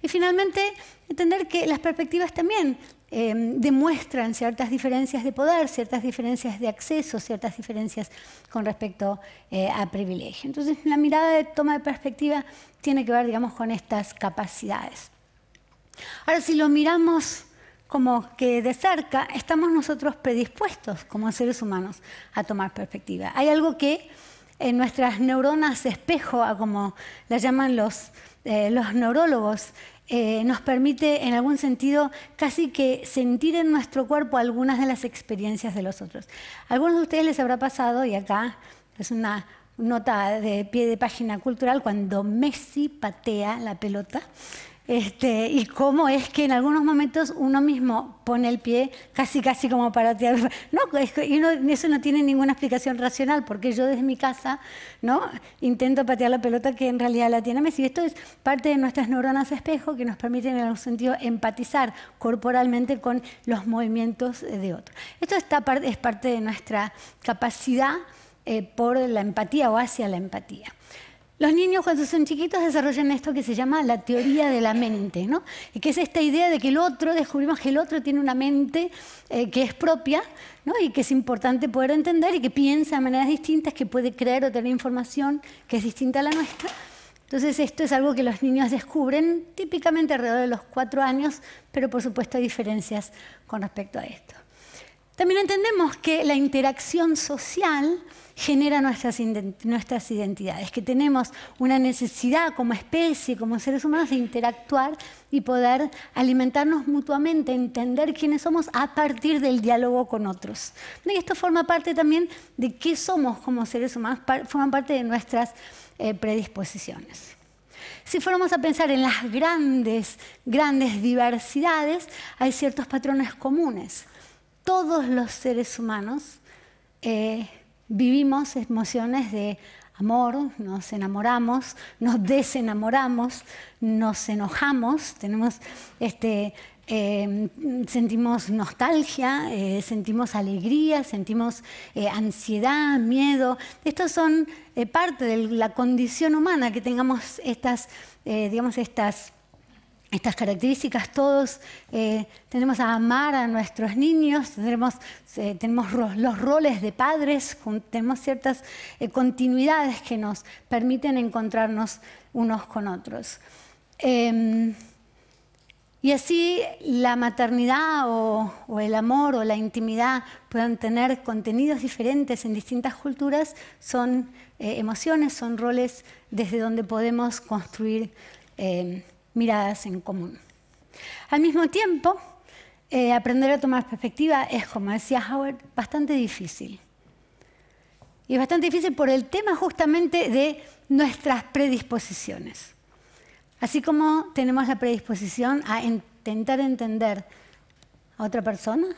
Y finalmente, entender que las perspectivas también demuestran ciertas diferencias de poder, ciertas diferencias de acceso, ciertas diferencias con respecto a privilegio. Entonces, la mirada de toma de perspectiva tiene que ver, digamos, con estas capacidades. Ahora, si lo miramos como que de cerca, estamos nosotros predispuestos como seres humanos a tomar perspectiva. Hay algo que en nuestras neuronas espejo, como las llaman los neurólogos, nos permite en algún sentido casi que sentir en nuestro cuerpo algunas de las experiencias de los otros. A algunos de ustedes les habrá pasado, y acá es una nota de pie de página cultural, cuando Messi patea la pelota, y cómo es que en algunos momentos uno mismo pone el pie casi como para tirar. No, eso no tiene ninguna explicación racional, porque yo desde mi casa, ¿no?, intento patear la pelota que en realidad la tiene Messi. Esto es parte de nuestras neuronas espejo que nos permiten en algún sentido empatizar corporalmente con los movimientos de otros. Esto es parte de nuestra capacidad por la empatía o hacia la empatía. Los niños cuando son chiquitos desarrollan esto que se llama la teoría de la mente, ¿no? Y que es esta idea de que descubrimos que el otro tiene una mente que es propia, ¿no?, y que es importante poder entender y que piensa de maneras distintas, que puede creer o tener información que es distinta a la nuestra. Entonces esto es algo que los niños descubren típicamente alrededor de los 4 años, pero por supuesto hay diferencias con respecto a esto. También entendemos que la interacción social genera nuestras identidades, que tenemos una necesidad como especie, como seres humanos, de interactuar y poder alimentarnos mutuamente, entender quiénes somos a partir del diálogo con otros. Y esto forma parte también de qué somos como seres humanos, forma parte de nuestras predisposiciones. Si fuéramos a pensar en las grandes diversidades, hay ciertos patrones comunes. Todos los seres humanos vivimos emociones de amor, nos enamoramos, nos desenamoramos, nos enojamos, sentimos nostalgia, sentimos alegría, sentimos ansiedad, miedo. Estos son parte de la condición humana, que tengamos estas características. Todos tendemos a amar a nuestros niños, tenemos los roles de padres, tenemos ciertas continuidades que nos permiten encontrarnos unos con otros. Y así la maternidad o el amor o la intimidad puedan tener contenidos diferentes en distintas culturas, son emociones, son roles desde donde podemos construir miradas en común. Al mismo tiempo, aprender a tomar perspectiva es, como decía Howard, bastante difícil. Y es bastante difícil por el tema justamente de nuestras predisposiciones. Así como tenemos la predisposición a intentar entender a otra persona,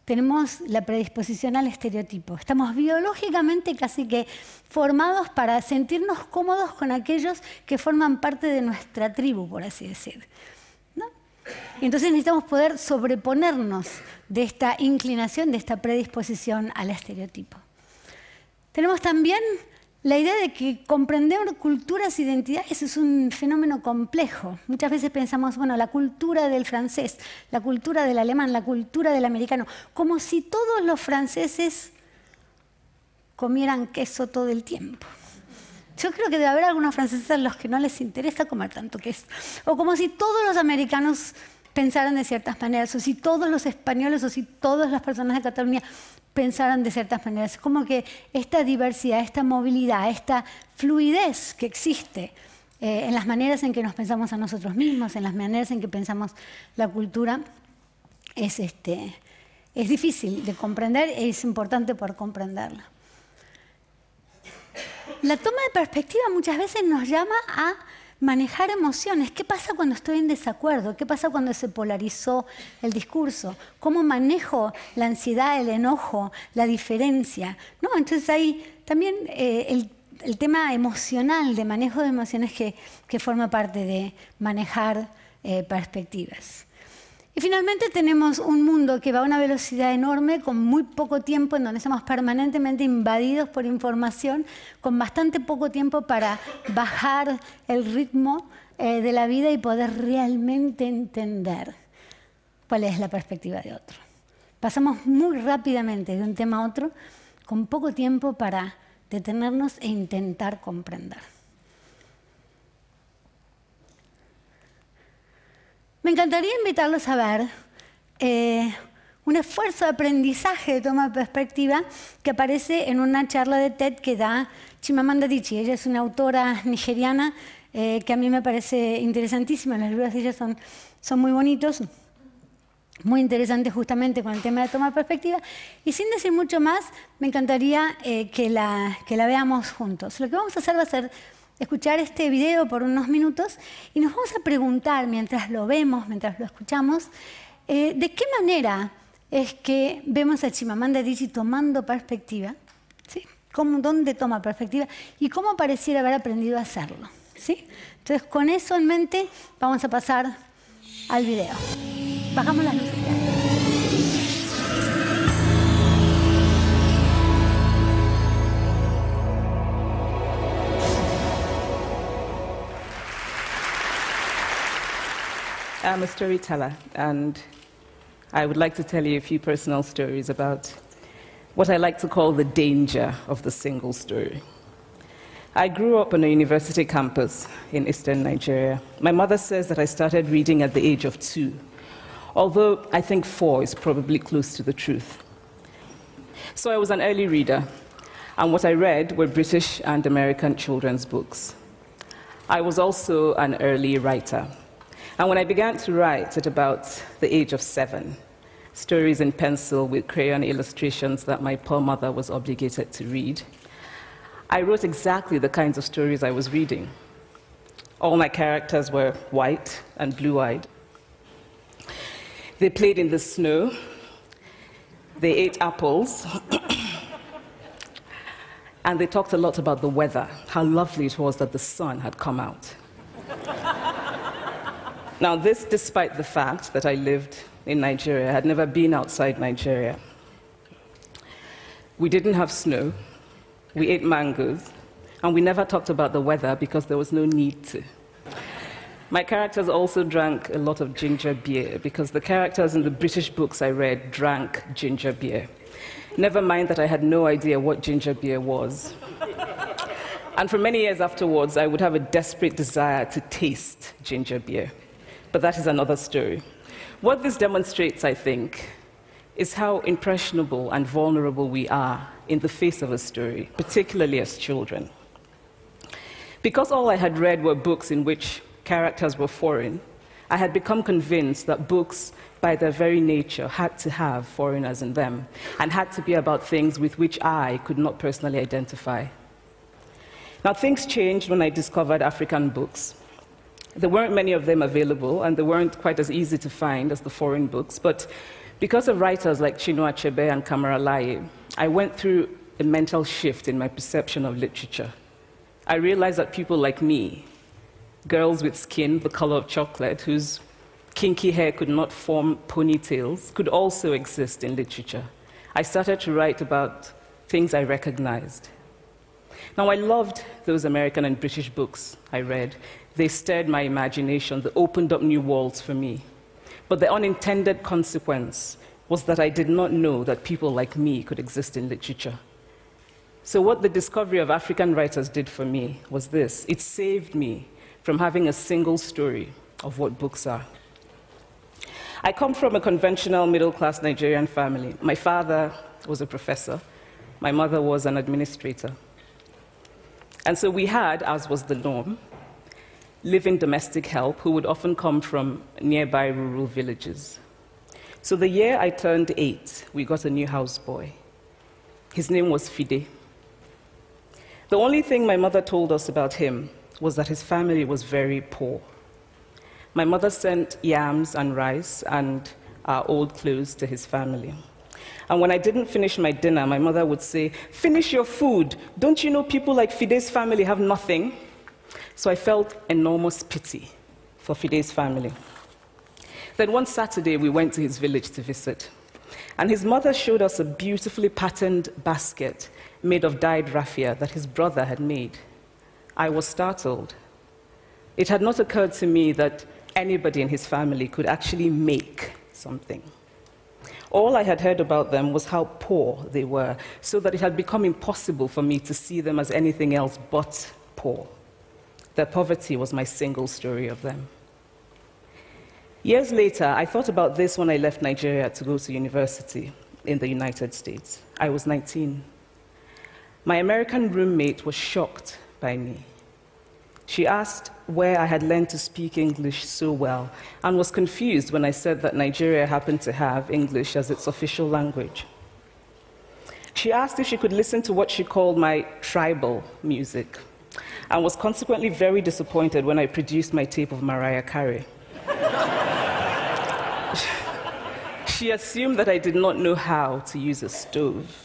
tenemos la predisposición al estereotipo. Estamos biológicamente casi que formados para sentirnos cómodos con aquellos que forman parte de nuestra tribu, por así decir, ¿no? Entonces necesitamos poder sobreponernos de esta inclinación, de esta predisposición al estereotipo. Tenemos también la idea de que comprender culturas e identidades es un fenómeno complejo. Muchas veces pensamos, bueno, la cultura del francés, la cultura del alemán, la cultura del americano, como si todos los franceses comieran queso todo el tiempo. Yo creo que debe haber algunos franceses a los que no les interesa comer tanto queso. O como si todos los americanos pensaran de ciertas maneras, o si todos los españoles, o si todas las personas de Cataluña pensaran de ciertas maneras. Es como que esta diversidad, esta movilidad, esta fluidez que existe en las maneras en que nos pensamos a nosotros mismos, en las maneras en que pensamos la cultura, es difícil de comprender y es importante poder comprenderla. La toma de perspectiva muchas veces nos llama a manejar emociones. ¿Qué pasa cuando estoy en desacuerdo? ¿Qué pasa cuando se polarizó el discurso? ¿Cómo manejo la ansiedad, el enojo, la diferencia? ¿No? Entonces hay también el tema emocional, de manejo de emociones que forma parte de manejar perspectivas. Y finalmente tenemos un mundo que va a una velocidad enorme, con muy poco tiempo, en donde estamos permanentemente invadidos por información, con bastante poco tiempo para bajar el ritmo de la vida y poder realmente entender cuál es la perspectiva de otro. Pasamos muy rápidamente de un tema a otro, con poco tiempo para detenernos e intentar comprender. Me encantaría invitarlos a ver un esfuerzo de aprendizaje de toma de perspectiva que aparece en una charla de TED que da Chimamanda Adichie. Ella es una autora nigeriana que a mí me parece interesantísima. Los libros de ella son muy bonitos, muy interesantes justamente con el tema de toma de perspectiva. Y sin decir mucho más, me encantaría que la veamos juntos. Lo que vamos a hacer va a ser escuchar este video por unos minutos y nos vamos a preguntar, mientras lo vemos, mientras lo escuchamos, de qué manera es que vemos a Chimamanda Adichie tomando perspectiva, ¿sí? ¿Dónde toma perspectiva? Y cómo pareciera haber aprendido a hacerlo, ¿sí? Entonces, con eso en mente, vamos a pasar al video. Bajamos las luces. I'm a storyteller, and I would like to tell you a few personal stories about what I like to call the danger of the single story. I grew up on a university campus in eastern Nigeria. My mother says that I started reading at the age of 2, although I think 4 is probably close to the truth. So I was an early reader, and what I read were British and American children's books. I was also an early writer. And when I began to write at about the age of 7, stories in pencil with crayon illustrations that my poor mother was obligated to read, I wrote exactly the kinds of stories I was reading. All my characters were white and blue-eyed. They played in the snow. They ate apples. And they talked a lot about the weather, how lovely it was that the sun had come out. Now, this despite the fact that I lived in Nigeria. I had never been outside Nigeria. We didn't have snow. We ate mangoes. And we never talked about the weather because there was no need to. My characters also drank a lot of ginger beer because the characters in the British books I read drank ginger beer. Never mind that I had no idea what ginger beer was. And for many years afterwards, I would have a desperate desire to taste ginger beer. But that is another story. What this demonstrates, I think, is how impressionable and vulnerable we are in the face of a story, particularly as children. Because all I had read were books in which characters were foreign, I had become convinced that books, by their very nature, had to have foreigners in them and had to be about things with which I could not personally identify. Now, things changed when I discovered African books. There weren't many of them available, and they weren't quite as easy to find as the foreign books, but because of writers like Chinua Achebe and Kamara Laye, I went through a mental shift in my perception of literature. I realized that people like me, girls with skin the color of chocolate, whose kinky hair could not form ponytails, could also exist in literature. I started to write about things I recognized. Now, I loved those American and British books I read. They stirred my imagination, they opened up new worlds for me. But the unintended consequence was that I did not know that people like me could exist in literature. So what the discovery of African writers did for me was this: it saved me from having a single story of what books are. I come from a conventional middle-class Nigerian family. My father was a professor. My mother was an administrator. And so we had, as was the norm, living domestic help who would often come from nearby rural villages. So the year I turned 8, we got a new houseboy. His name was Fide. The only thing my mother told us about him was that his family was very poor. My mother sent yams and rice and our old clothes to his family. And when I didn't finish my dinner, my mother would say, "Finish your food. Don't you know people like Fide's family have nothing?" So I felt enormous pity for Fide's family. Then one Saturday, we went to his village to visit. And his mother showed us a beautifully patterned basket made of dyed raffia that his brother had made. I was startled. It had not occurred to me that anybody in his family could actually make something. All I had heard about them was how poor they were, so that it had become impossible for me to see them as anything else but poor. Their poverty was my single story of them. Years later, I thought about this when I left Nigeria to go to university in the United States. I was 19. My American roommate was shocked by me. She asked where I had learned to speak English so well and was confused when I said that Nigeria happened to have English as its official language. She asked if she could listen to what she called my tribal music, and was consequently very disappointed when I produced my tape of Mariah Carey. She assumed that I did not know how to use a stove.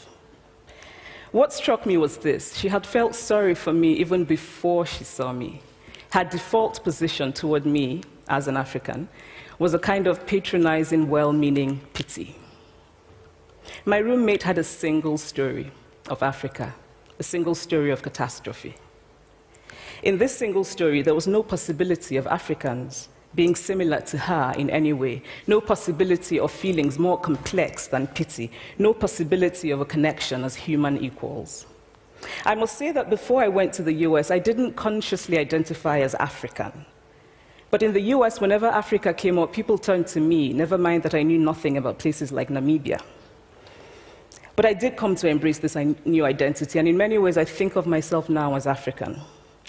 What struck me was this: she had felt sorry for me even before she saw me. Her default position toward me, as an African, was a kind of patronizing, well-meaning pity. My roommate had a single story of Africa, a single story of catastrophe. In this single story, there was no possibility of Africans being similar to her in any way, no possibility of feelings more complex than pity, no possibility of a connection as human equals. I must say that before I went to the US, I didn't consciously identify as African. But in the US, whenever Africa came up, people turned to me, never mind that I knew nothing about places like Namibia. But I did come to embrace this new identity, and in many ways, I think of myself now as African,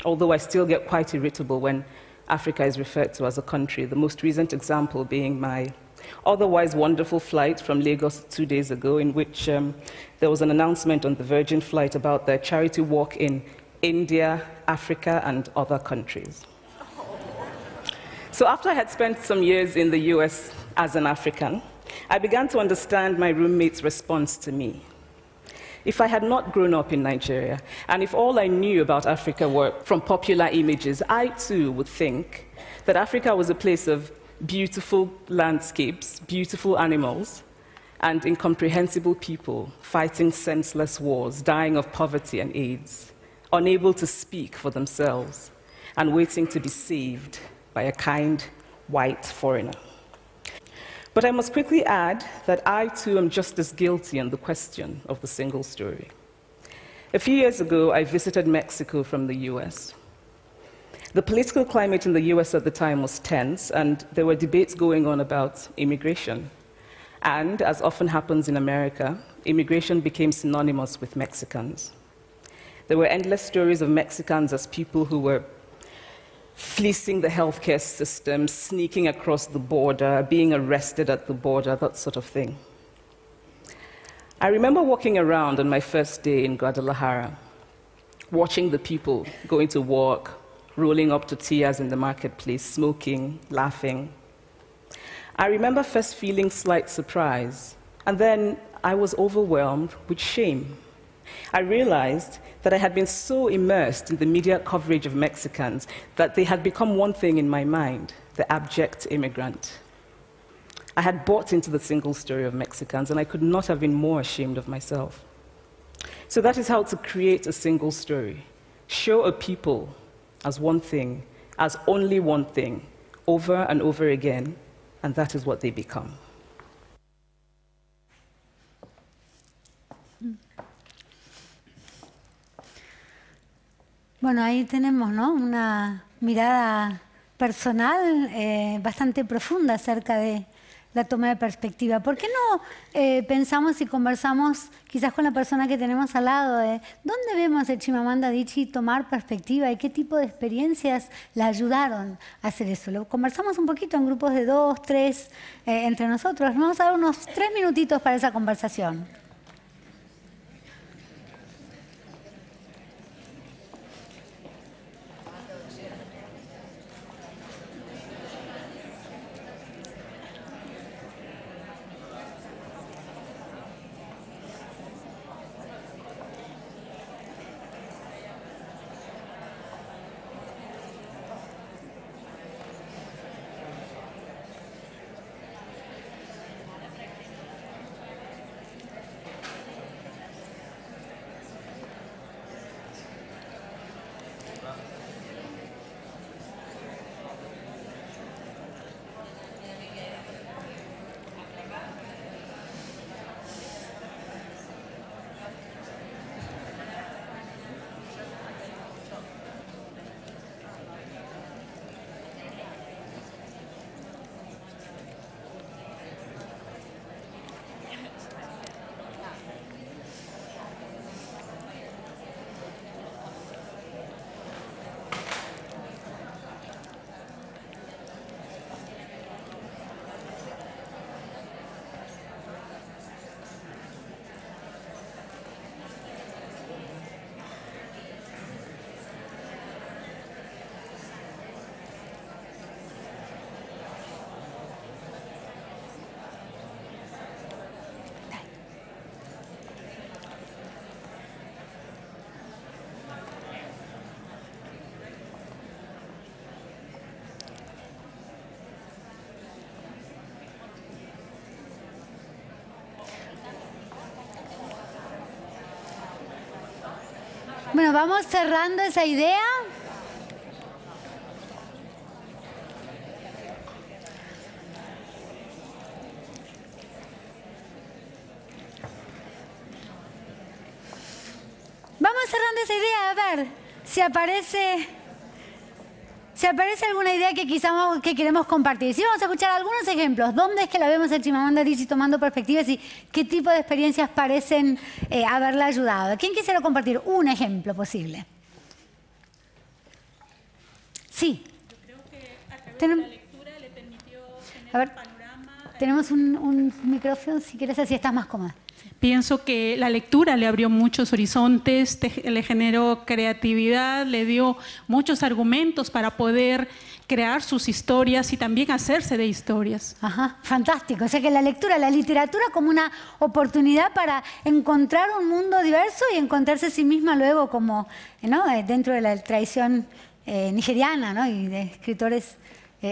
although I still get quite irritable when Africa is referred to as a country, the most recent example being my otherwise wonderful flight from Lagos 2 days ago, in which there was an announcement on the Virgin flight about their charity walk in India, Africa, and other countries. So after I had spent some years in the US as an African, I began to understand my roommate's response to me. If I had not grown up in Nigeria, and if all I knew about Africa were from popular images, I too would think that Africa was a place of beautiful landscapes, beautiful animals, and incomprehensible people fighting senseless wars, dying of poverty and AIDS, unable to speak for themselves, and waiting to be saved by a kind white foreigner. But I must quickly add that I too am just as guilty on the question of the single story. A few years ago, I visited Mexico from the US. The political climate in the US at the time was tense, and there were debates going on about immigration. And, as often happens in America, immigration became synonymous with Mexicans. There were endless stories of Mexicans as people who were fleecing the healthcare system, sneaking across the border, being arrested at the border, that sort of thing. I remember walking around on my first day in Guadalajara, watching the people going to work, rolling up tortillas in the marketplace, smoking, laughing. I remember first feeling slight surprise, and then I was overwhelmed with shame. I realized that I had been so immersed in the media coverage of Mexicans that they had become one thing in my mind, the abject immigrant. I had bought into the single story of Mexicans, and I could not have been more ashamed of myself. So that is how to create a single story. Show a people as one thing, as only one thing, over and over again, and that is what they become. Bueno, ahí tenemos, ¿no?, una mirada personal bastante profunda acerca de la toma de perspectiva. ¿Por qué no pensamos y conversamos quizás con la persona que tenemos al lado de dónde vemos a Chimamanda Adichie tomar perspectiva y qué tipo de experiencias la ayudaron a hacer eso? Lo conversamos un poquito en grupos de 2, 3 entre nosotros. Vamos a dar unos 3 minutitos para esa conversación. Bueno, vamos cerrando esa idea. Vamos cerrando esa idea, a ver si aparece alguna idea que quizás que queremos compartir. Sí, vamos a escuchar algunos ejemplos. ¿Dónde es que la vemos a Chimamanda Adichie tomando perspectivas y qué tipo de experiencias parecen haberla ayudado? ¿Quién quisiera compartir un ejemplo posible? Sí. Yo creo que a través de la lectura le permitió tener un panorama. Tenemos un micrófono, si quieres, así estás más cómoda. Pienso que la lectura le abrió muchos horizontes, le generó creatividad, le dio muchos argumentos para poder crear sus historias y también hacerse de historias. Ajá, fantástico. O sea que la lectura, la literatura como una oportunidad para encontrar un mundo diverso y encontrarse a sí misma luego como, ¿no?, dentro de la tradición nigeriana, ¿no?, y de escritores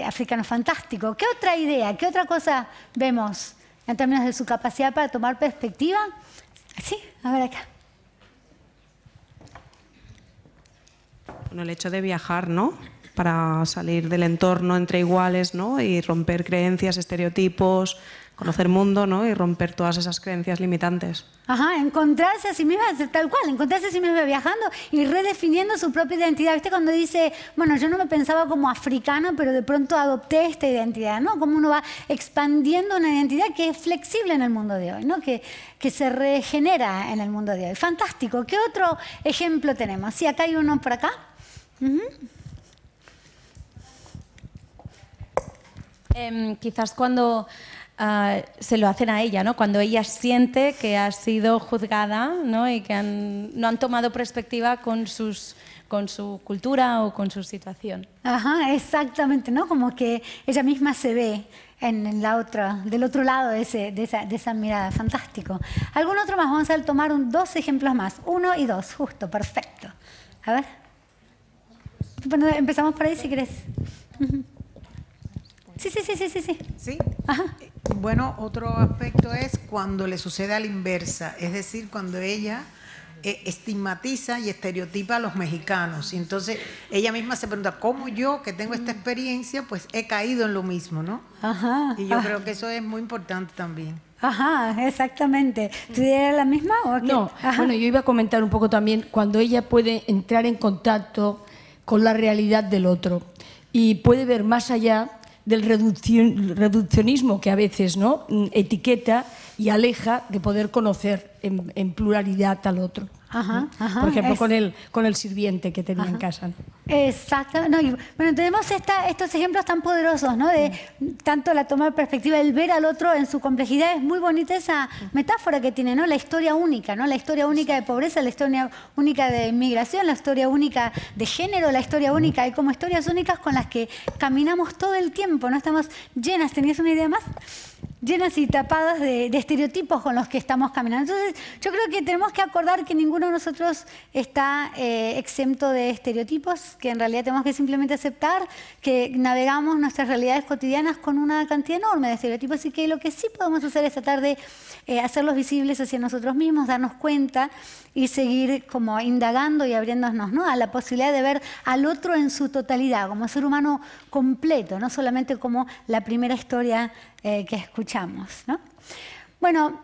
africanos. Fantástico. ¿Qué otra idea, qué otra cosa vemos en términos de su capacidad para tomar perspectiva? Sí, a ver acá. Bueno, el hecho de viajar, ¿no?, para salir del entorno entre iguales, ¿no?, y romper creencias, estereotipos, conocer mundo, ¿no?, y romper todas esas creencias limitantes. Ajá, encontrarse a sí misma, tal cual, encontrarse a sí misma viajando y redefiniendo su propia identidad. ¿Viste? Cuando dice, bueno, yo no me pensaba como africana, pero de pronto adopté esta identidad, ¿no? Como uno va expandiendo una identidad que es flexible en el mundo de hoy, ¿no?, que se regenera en el mundo de hoy. Fantástico. ¿Qué otro ejemplo tenemos? Sí, acá hay uno por acá. quizás cuando se lo hacen a ella, ¿no? Cuando ella siente que ha sido juzgada, ¿no? Y que no han tomado perspectiva con su cultura o con su situación. Ajá, exactamente, ¿no? Como que ella misma se ve del otro lado de esa mirada. Fantástico. ¿Algún otro más? Vamos a tomar dos ejemplos más. 1 y 2, justo, perfecto. A ver. Bueno, empezamos por ahí si querés. Sí. ¿Sí? Ajá. Bueno, otro aspecto es cuando le sucede a la inversa, es decir, cuando ella estigmatiza y estereotipa a los mexicanos. Y entonces ella misma se pregunta, ¿cómo yo, que tengo esta experiencia, pues he caído en lo mismo, ¿no? Ajá. Y yo creo que eso es muy importante también. Ajá, exactamente. ¿Tú eres la misma o qué? No, Ajá. bueno, yo iba a comentar un poco también cuando ella puede entrar en contacto con la realidad del otro y puede ver más allá del reduccionismo que a veces, ¿no?, etiqueta y aleja de poder conocer en pluralidad al otro. Ajá, Por ejemplo, con el sirviente que tenía en casa, ¿no? Exacto. No, y, bueno, tenemos estos ejemplos tan poderosos, ¿no? De tanto la toma de perspectiva, el ver al otro en su complejidad. Es muy bonita esa metáfora que tiene, ¿no? La historia única, ¿no? La historia única de pobreza, la historia única de inmigración, la historia única de género, la historia única. Hay como historias únicas con las que caminamos todo el tiempo, ¿no? Estamos llenas, ¿tenías una idea más? Llenas y tapadas de estereotipos con los que estamos caminando. Entonces, yo creo que tenemos que acordar que ninguno de nosotros está exento de estereotipos, que en realidad tenemos que simplemente aceptar que navegamos nuestras realidades cotidianas con una cantidad enorme de estereotipos y que lo que sí podemos hacer es tratar de hacerlos visibles hacia nosotros mismos, darnos cuenta y seguir como indagando y abriéndonos, ¿no?, a la posibilidad de ver al otro en su totalidad, como ser humano completo, no solamente como la primera historia que escuchamos, ¿no? Bueno,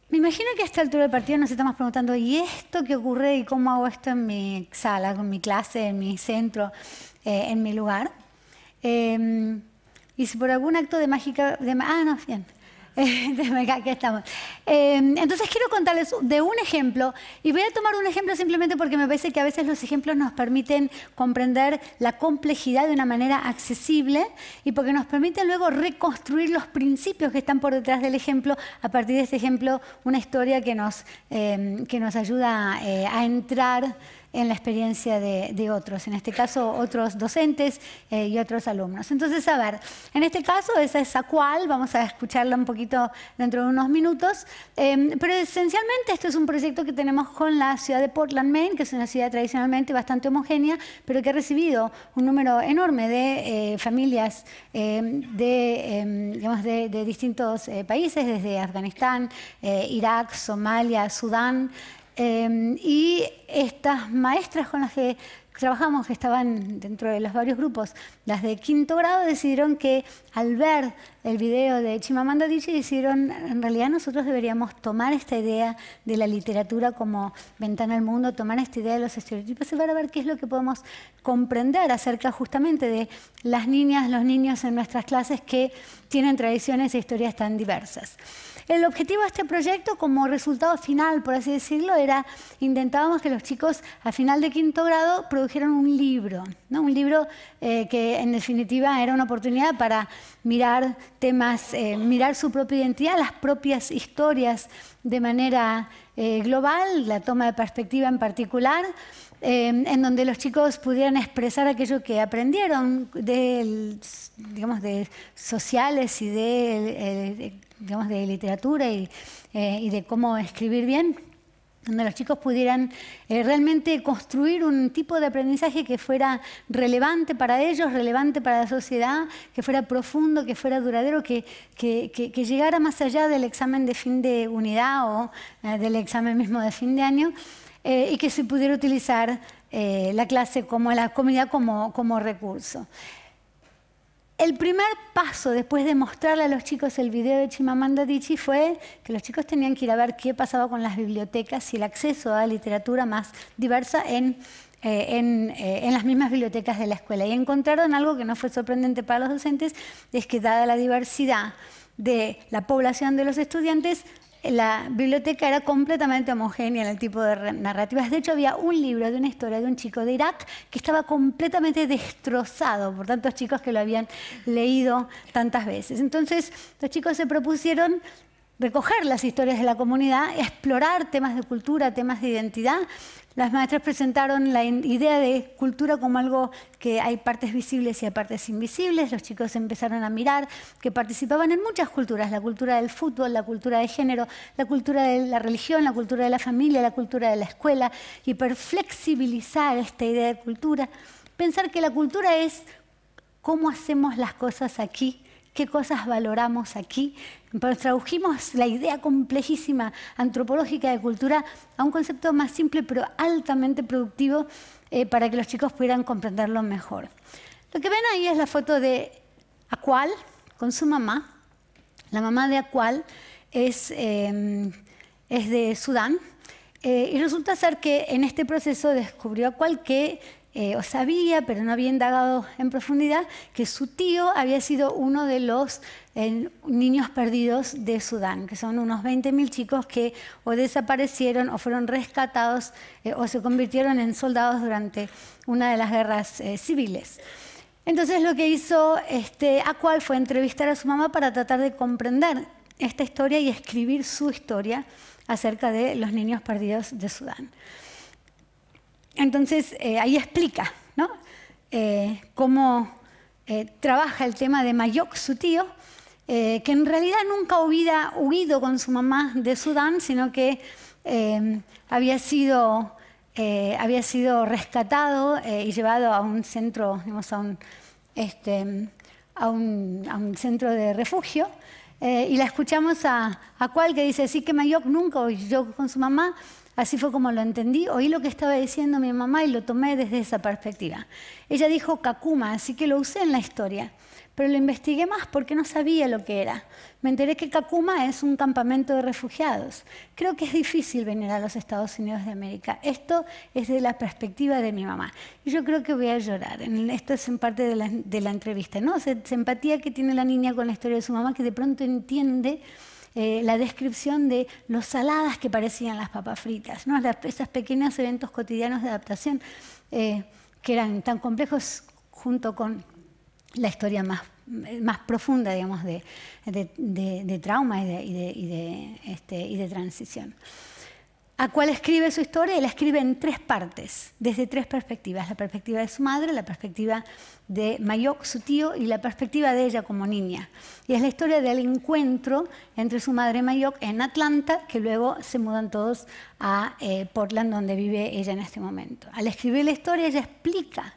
me imagino que a esta altura del partido nos estamos preguntando, ¿y esto qué ocurre y cómo hago esto en mi sala, en mi clase, en mi centro, en mi lugar? Y si por algún acto de mágica... no, bien. Aquí estamos. Entonces quiero contarles de un ejemplo y voy a tomar un ejemplo simplemente porque me parece que a veces los ejemplos nos permiten comprender la complejidad de una manera accesible y porque nos permiten luego reconstruir los principios que están por detrás del ejemplo, a partir de este ejemplo una historia que nos ayuda a entrar en la experiencia de otros, en este caso otros docentes y otros alumnos. Entonces, a ver, en este caso esa es Acual, vamos a escucharla un poquito dentro de unos minutos, pero esencialmente este es un proyecto que tenemos con la ciudad de Portland, Maine, que es una ciudad tradicionalmente bastante homogénea, pero que ha recibido un número enorme de familias de distintos países, desde Afganistán, Irak, Somalia, Sudán. Y estas maestras con las que trabajamos, que estaban dentro de los varios grupos, las de quinto grado, decidieron que al ver el video de Chimamanda Adichie, decidieron, en realidad nosotros deberíamos tomar esta idea de la literatura como ventana al mundo, tomar esta idea de los estereotipos y ver qué es lo que podemos comprender acerca justamente de las niñas, los niños en nuestras clases que tienen tradiciones e historias tan diversas. El objetivo de este proyecto, como resultado final, por así decirlo, era intentábamos que los chicos a final de quinto grado produjeran un libro, ¿no? Un libro que en definitiva era una oportunidad para mirar temas, mirar su propia identidad, las propias historias de manera global, la toma de perspectiva en particular, en donde los chicos pudieran expresar aquello que aprendieron de sociales y de literatura y de cómo escribir bien, donde los chicos pudieran realmente construir un tipo de aprendizaje que fuera relevante para ellos, relevante para la sociedad, que fuera profundo, que fuera duradero, que llegara más allá del examen de fin de unidad o del examen mismo de fin de año, y que se pudiera utilizar la clase como la comunidad como recurso. El primer paso después de mostrarle a los chicos el video de Chimamanda Adichie fue que los chicos tenían que ir a ver qué pasaba con las bibliotecas y el acceso a literatura más diversa en las mismas bibliotecas de la escuela. Y encontraron algo que no fue sorprendente para los docentes, es que dada la diversidad de la población de los estudiantes, la biblioteca era completamente homogénea en el tipo de narrativas. De hecho, había un libro de una historia de un chico de Irak que estaba completamente destrozado por tantos chicos que lo habían leído tantas veces. Entonces, los chicos se propusieron recoger las historias de la comunidad, explorar temas de cultura, temas de identidad. Las maestras presentaron la idea de cultura como algo que hay partes visibles y hay partes invisibles. Los chicos empezaron a mirar que participaban en muchas culturas, la cultura del fútbol, la cultura de género, la cultura de la religión, la cultura de la familia, la cultura de la escuela, y para flexibilizar esta idea de cultura, pensar que la cultura es cómo hacemos las cosas aquí, qué cosas valoramos aquí. Pero tradujimos la idea complejísima antropológica de cultura a un concepto más simple pero altamente productivo para que los chicos pudieran comprenderlo mejor. Lo que ven ahí es la foto de Akwal con su mamá. La mamá de Akwal es de Sudán y resulta ser que en este proceso descubrió Akwal que o sabía, pero no había indagado en profundidad, que su tío había sido uno de los niños perdidos de Sudán, que son unos 20.000 chicos que o desaparecieron o fueron rescatados o se convirtieron en soldados durante una de las guerras civiles. Entonces lo que hizo Akwal fue entrevistar a su mamá para tratar de comprender esta historia y escribir su historia acerca de los niños perdidos de Sudán. Entonces, ahí explica, ¿no? Cómo trabaja el tema de Mayok, su tío, que en realidad nunca hubiera huido con su mamá de Sudán, sino que había sido rescatado y llevado a un centro, digamos, a un centro de refugio. Y la escuchamos a Akwal que dice, sí que Mayok nunca huyó con su mamá. Así fue como lo entendí, oí lo que estaba diciendo mi mamá y lo tomé desde esa perspectiva. Ella dijo Kakuma, así que lo usé en la historia, pero lo investigué más porque no sabía lo que era. Me enteré que Kakuma es un campamento de refugiados. Creo que es difícil venir a los Estados Unidos de América. Esto es de la perspectiva de mi mamá. Y yo creo que voy a llorar. Esto es en parte de la entrevista, ¿no? Esa empatía que tiene la niña con la historia de su mamá, que de pronto entiende la descripción de lo saladas que parecían las papas fritas, ¿no? Esos pequeños eventos cotidianos de adaptación que eran tan complejos junto con la historia más profunda, digamos, de trauma y de transición. Akwal escribe su historia y la escribe en 3 partes, desde 3 perspectivas. La perspectiva de su madre, la perspectiva de Mayok, su tío, y la perspectiva de ella como niña. Y es la historia del encuentro entre su madre Mayok en Atlanta, que luego se mudan todos a Portland, donde vive ella en este momento. Al escribir la historia, ella explica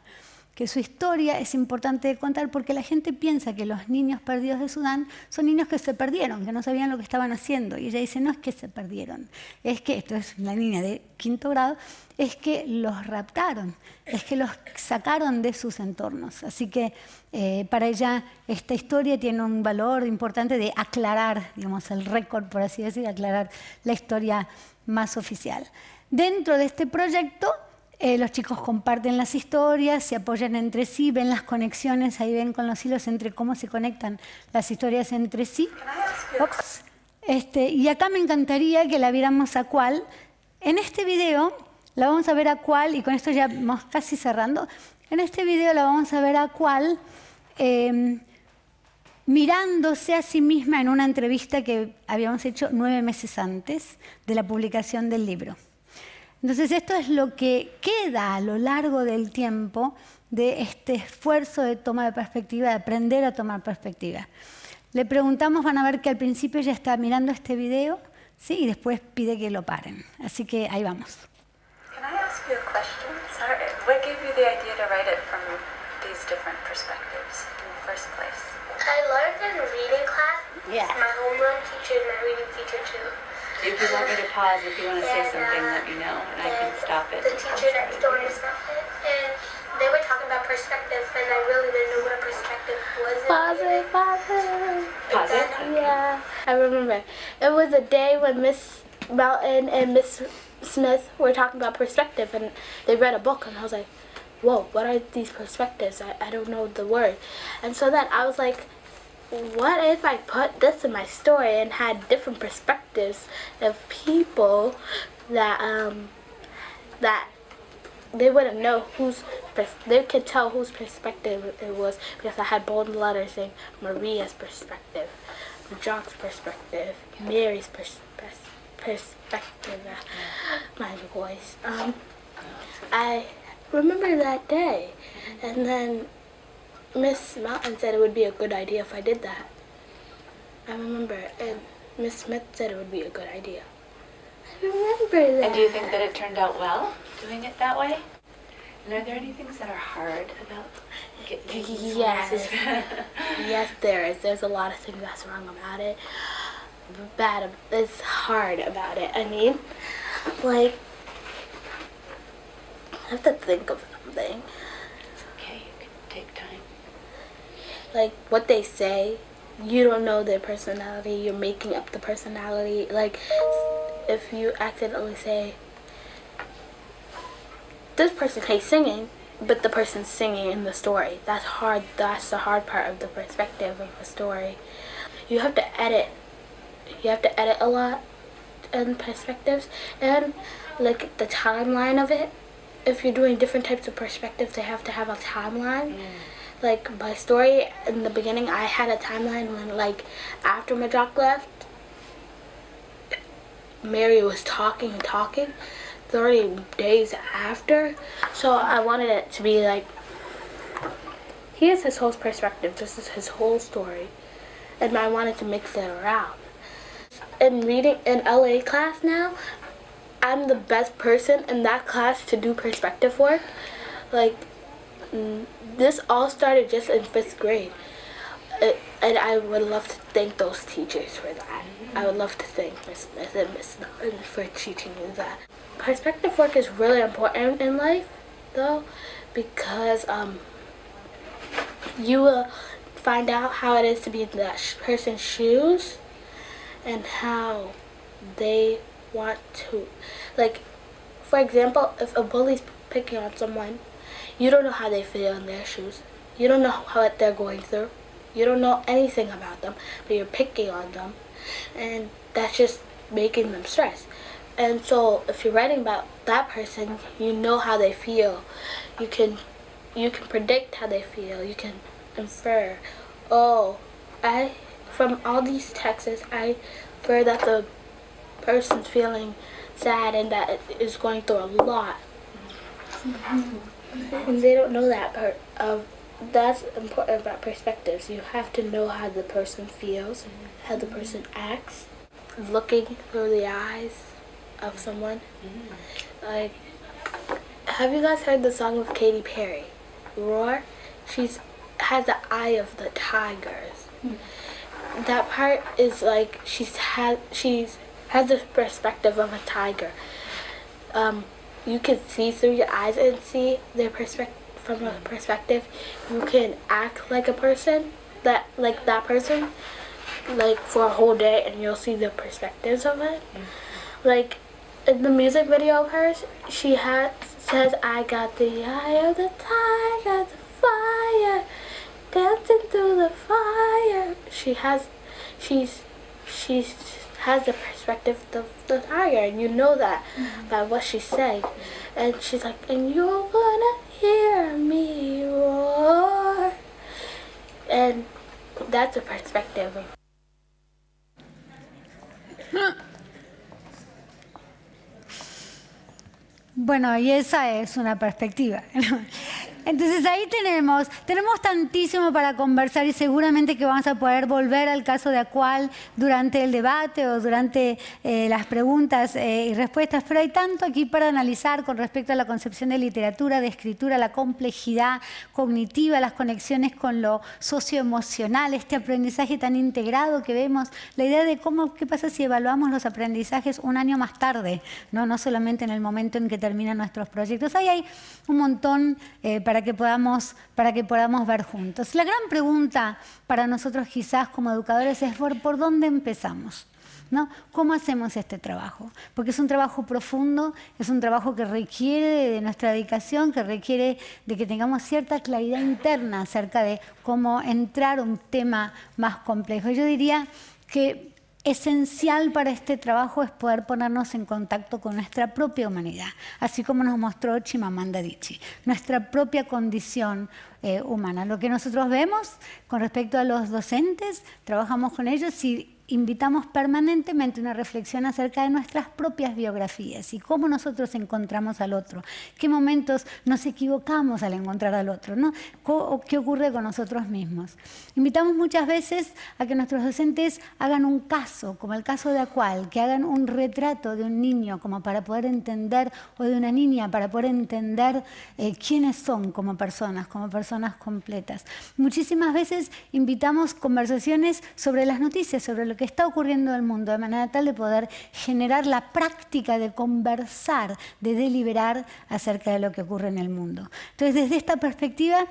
que su historia es importante de contar porque la gente piensa que los niños perdidos de Sudán son niños que se perdieron, que no sabían lo que estaban haciendo. Y ella dice, no es que se perdieron, es que, esto es la niña de 5º grado, es que los raptaron, es que los sacaron de sus entornos. Así que para ella esta historia tiene un valor importante de aclarar, digamos, el récord, por así decir, aclarar la historia más oficial. Dentro de este proyecto, los chicos comparten las historias, se apoyan entre sí, ven las conexiones, ahí ven con los hilos entre cómo se conectan las historias entre sí. Y acá me encantaría que la viéramos a Akwal. En este video la vamos a ver a Akwal, y con esto ya vamos casi cerrando. En este video la vamos a ver a Akwal mirándose a sí misma en una entrevista que habíamos hecho 9 meses antes de la publicación del libro. Entonces esto es lo que queda a lo largo del tiempo de este esfuerzo de toma de perspectiva, de aprender a tomar perspectiva. Le preguntamos, van a ver que al principio ella está mirando este video, ¿sí? Y después pide que lo paren. Así que ahí vamos. Can I ask you a question? Sorry, what gave you the idea to write it from these different perspectives in the first place? I learned in reading class. Yeah. My homeroom teacher and my reading teacher too. If you want me to pause, if you want to say something, let me know, and I can stop it. The teacher next door stopped it, and they were talking about perspective, and I really didn't know what a perspective was. Pause it. Pause it? Yeah, I remember. It was a day when Miss Mountain and Miss Smith were talking about perspective, and they read a book, and I was like, whoa, what are these perspectives? I don't know the word. And so then I was like, what if I put this in my story and had different perspectives of people that that they wouldn't know they could tell whose perspective it was, because I had bold letters saying Maria's perspective, Jock's perspective, Mary's perspective. My voice. I remember that day, and then Miss Mountain said it would be a good idea if I did that. I remember, and Miss Smith said it would be a good idea. I remember that. And do you think that it turned out well, doing it that way? And are there any things that are hard about getting Yes. Yes, there is. There's a lot of things that's wrong about it. Bad. It's hard about it. I mean, like, I have to think of something. It's okay, you can take time. Like, what they say, you don't know their personality, you're making up the personality. Like, if you accidentally say, this person hates singing, but the person's singing in the story. That's hard. That's the hard part of the perspective of a story. You have to edit. You have to edit a lot in perspectives, and like the timeline of it. If you're doing different types of perspectives, they have to have a timeline. Like my story in the beginning, I had a timeline when, like, after my jock left, Mary was talking and talking 30 days after. So I wanted it to be like, here's his whole perspective, this is his whole story. And I wanted to mix it around. In reading in LA class now, I'm the best person in that class to do perspective work. Like, this all started just in 5th grade. And I would love to thank those teachers for that. I would love to thank Miss Smith and Miss Norton for teaching me that. Perspective work is really important in life, though, because you will find out how it is to be in that person's shoes and how they want to, like, for example, if a bully's picking on someone, you don't know how they feel in their shoes. You don't know what they're going through. You don't know anything about them, but you're picking on them, and that's just making them stress. And so if you're writing about that person, you know how they feel. You can predict how they feel. You can infer, oh, from all these texts, I infer that the person's feeling sad and that it is going through a lot. And they don't know that part of. That's important about perspectives. You have to know how the person feels, how the person acts, looking through the eyes of someone. Like, have you guys heard the song of Katy Perry, Roar? She's has the eye of the tigers. That part is like she's has the perspective of a tiger. You can see through your eyes and see their perspective. From a perspective, you can act like a person, that person, like for a whole day, and you'll see the perspectives of it. Like in the music video of hers, she says, "I got the eye of the tiger, the fire, dancing through the fire." She has the perspective of the tiger, and you know that by what she's saying. And she's like, "And you're gonna hear me roar." And that's a perspective of. Bueno, y esa es una perspectiva. Entonces ahí tenemos tantísimo para conversar y seguramente que vamos a poder volver al caso de Acual durante el debate o durante las preguntas y respuestas, pero hay tanto aquí para analizar con respecto a la concepción de literatura, de escritura, la complejidad cognitiva, las conexiones con lo socioemocional, este aprendizaje tan integrado que vemos, la idea de qué pasa si evaluamos los aprendizajes un año más tarde, no solamente en el momento en que terminan nuestros proyectos. Ahí hay un montón para que podamos ver juntos. La gran pregunta para nosotros quizás como educadores es por dónde empezamos. ¿no? ¿Cómo hacemos este trabajo? Porque es un trabajo profundo, es un trabajo que requiere de nuestra dedicación, que requiere de que tengamos cierta claridad interna acerca de cómo entrar a un tema más complejo. Yo diría que esencial para este trabajo es poder ponernos en contacto con nuestra propia humanidad, así como nos mostró Chimamanda Adichie, nuestra propia condición humana. Lo que nosotros vemos con respecto a los docentes, trabajamos con ellos y invitamos permanentemente una reflexión acerca de nuestras propias biografías y cómo nosotros encontramos al otro, qué momentos nos equivocamos al encontrar al otro, ¿no? ¿Qué ocurre con nosotros mismos? Invitamos muchas veces a que nuestros docentes hagan un caso, como el caso de Acual, que hagan un retrato de un niño como para poder entender, o de una niña para poder entender quiénes son como personas completas. Muchísimas veces invitamos conversaciones sobre las noticias, sobre lo que está ocurriendo en el mundo, de manera tal de poder generar la práctica de conversar, de deliberar acerca de lo que ocurre en el mundo. Entonces, desde esta perspectiva,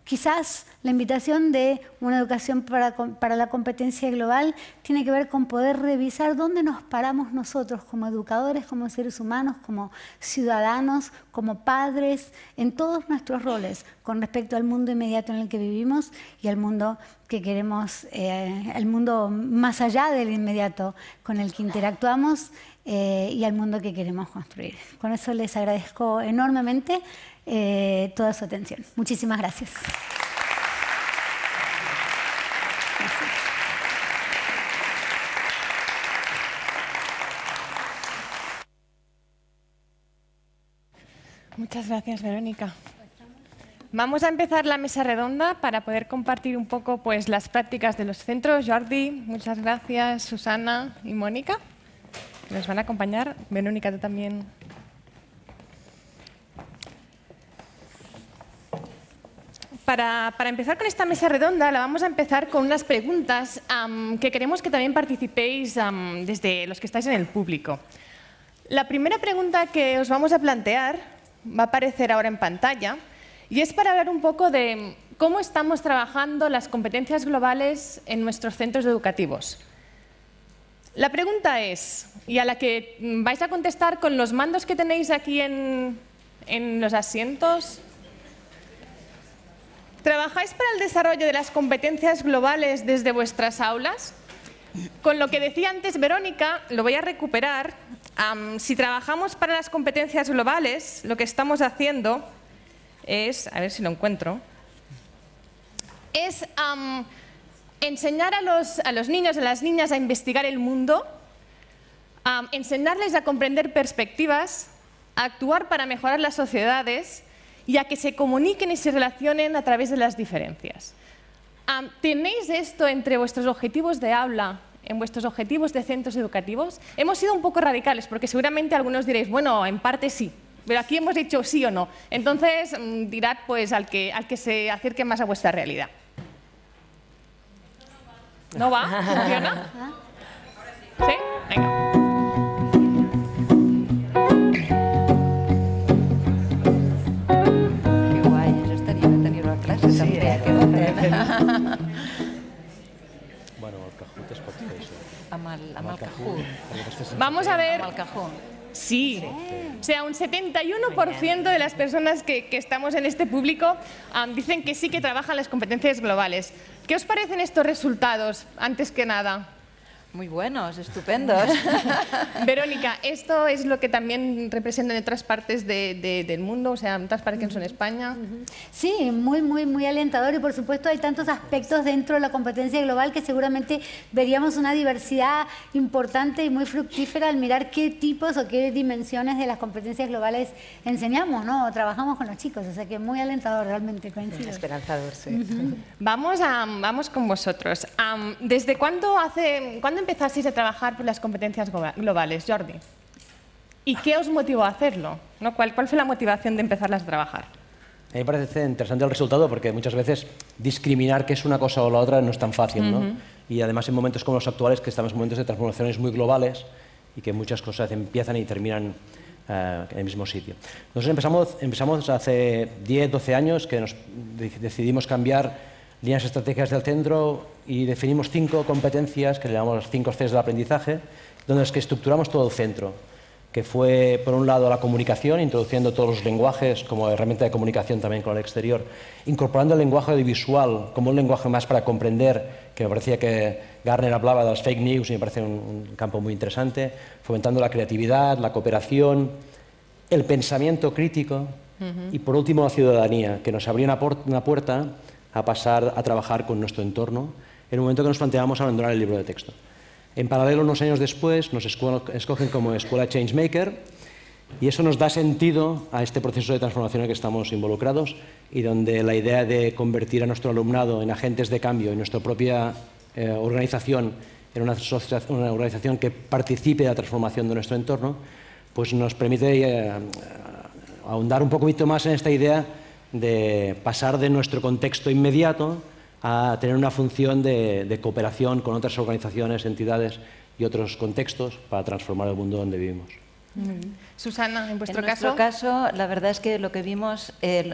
quizás la invitación de una educación para la competencia global tiene que ver con poder revisar dónde nos paramos nosotros como educadores, como seres humanos, como ciudadanos, como padres, en todos nuestros roles con respecto al mundo inmediato en el que vivimos y al mundo que queremos, el mundo más allá del inmediato con el que interactuamos y al mundo que queremos construir. Con eso les agradezco enormemente toda su atención. Muchísimas gracias. Muchas gracias, Verónica. Vamos a empezar la mesa redonda para poder compartir un poco pues, las prácticas de los centros. Jordi, muchas gracias, Susana y Mónica, que nos van a acompañar. Verónica, tú también. Para empezar con esta mesa redonda, la vamos a empezar con unas preguntas que queremos que también participéis desde los que estáis en el público. La primera pregunta que os vamos a plantear va a aparecer ahora en pantalla y es para hablar un poco de cómo estamos trabajando las competencias globales en nuestros centros educativos. La pregunta es, y a la que vais a contestar con los mandos que tenéis aquí en los asientos. ¿Trabajáis para el desarrollo de las competencias globales desde vuestras aulas? Con lo que decía antes Verónica, lo voy a recuperar. Si trabajamos para las competencias globales, lo que estamos haciendo es, a ver si lo encuentro, es enseñar a los niños y a las niñas a investigar el mundo, enseñarles a comprender perspectivas, a actuar para mejorar las sociedades y a que se comuniquen y se relacionen a través de las diferencias. ¿Tenéis esto entre vuestros objetivos de aula, en vuestros objetivos de centros educativos? Hemos sido un poco radicales porque seguramente algunos diréis, bueno, en parte sí, pero aquí hemos dicho sí o no. Entonces, dirad pues, al que se acerque más a vuestra realidad. ¿No va? ¿Funciona? ¿Sí? Venga. Bueno, el Kahoot es pot fer això. Amb el Kahoot. Vamos a ver. Amb el Kahoot. Sí. O sea, un 71% de las personas que estamos en este público dicen que sí que trabajan las competencias globales. ¿Qué os parecen estos resultados, antes que nada? Muy buenos, estupendos. Verónica, ¿esto es lo que también representan en otras partes del mundo? O sea, en otras partes que no son España. Sí, muy alentador y por supuesto hay tantos aspectos dentro de la competencia global que seguramente veríamos una diversidad importante y muy fructífera al mirar qué tipos o qué dimensiones de las competencias globales enseñamos, ¿no? O trabajamos con los chicos, o sea que muy alentador realmente, coincido. Esperanzador, sí. Vamos con vosotros. ¿Desde cuándo empezasteis a trabajar por las competencias globales, Jordi? ¿Y qué os motivó a hacerlo? ¿No? ¿Cuál fue la motivación de empezarlas a trabajar? A mí me parece interesante el resultado porque muchas veces discriminar qué es una cosa o la otra no es tan fácil, ¿no? Y además en momentos como los actuales, que estamos en momentos de transformaciones muy globales y que muchas cosas empiezan y terminan en el mismo sitio. Nosotros empezamos hace 10, 12 años que decidimos cambiar líneas estratégicas del centro, y definimos 5 competencias que le llamamos las 5 Cs del aprendizaje, donde es que estructuramos todo el centro, que fue, por un lado, la comunicación, introduciendo todos los lenguajes como herramienta de comunicación también con el exterior, incorporando el lenguaje audiovisual como un lenguaje más para comprender, que me parecía que Garner hablaba de las fake news y me parece un campo muy interesante, fomentando la creatividad, la cooperación, el pensamiento crítico y, por último, la ciudadanía, que nos abrió una puerta a pasar a trabajar con nuestro entorno en un momento que nos planteábamos abandonar el libro de texto. En paralelo, unos años después, nos escogen como Escuela Changemaker y eso nos da sentido a este proceso de transformación en el que estamos involucrados y donde la idea de convertir a nuestro alumnado en agentes de cambio y nuestra propia organización en una organización que participe de la transformación de nuestro entorno, pues nos permite ahondar un poquito más en esta idea de pasar de nuestro contexto inmediato a tener una función de cooperación con otras organizaciones, entidades y otros contextos para transformar el mundo donde vivimos. Susana, en vuestro caso. En nuestro caso, la verdad es que lo que vimos,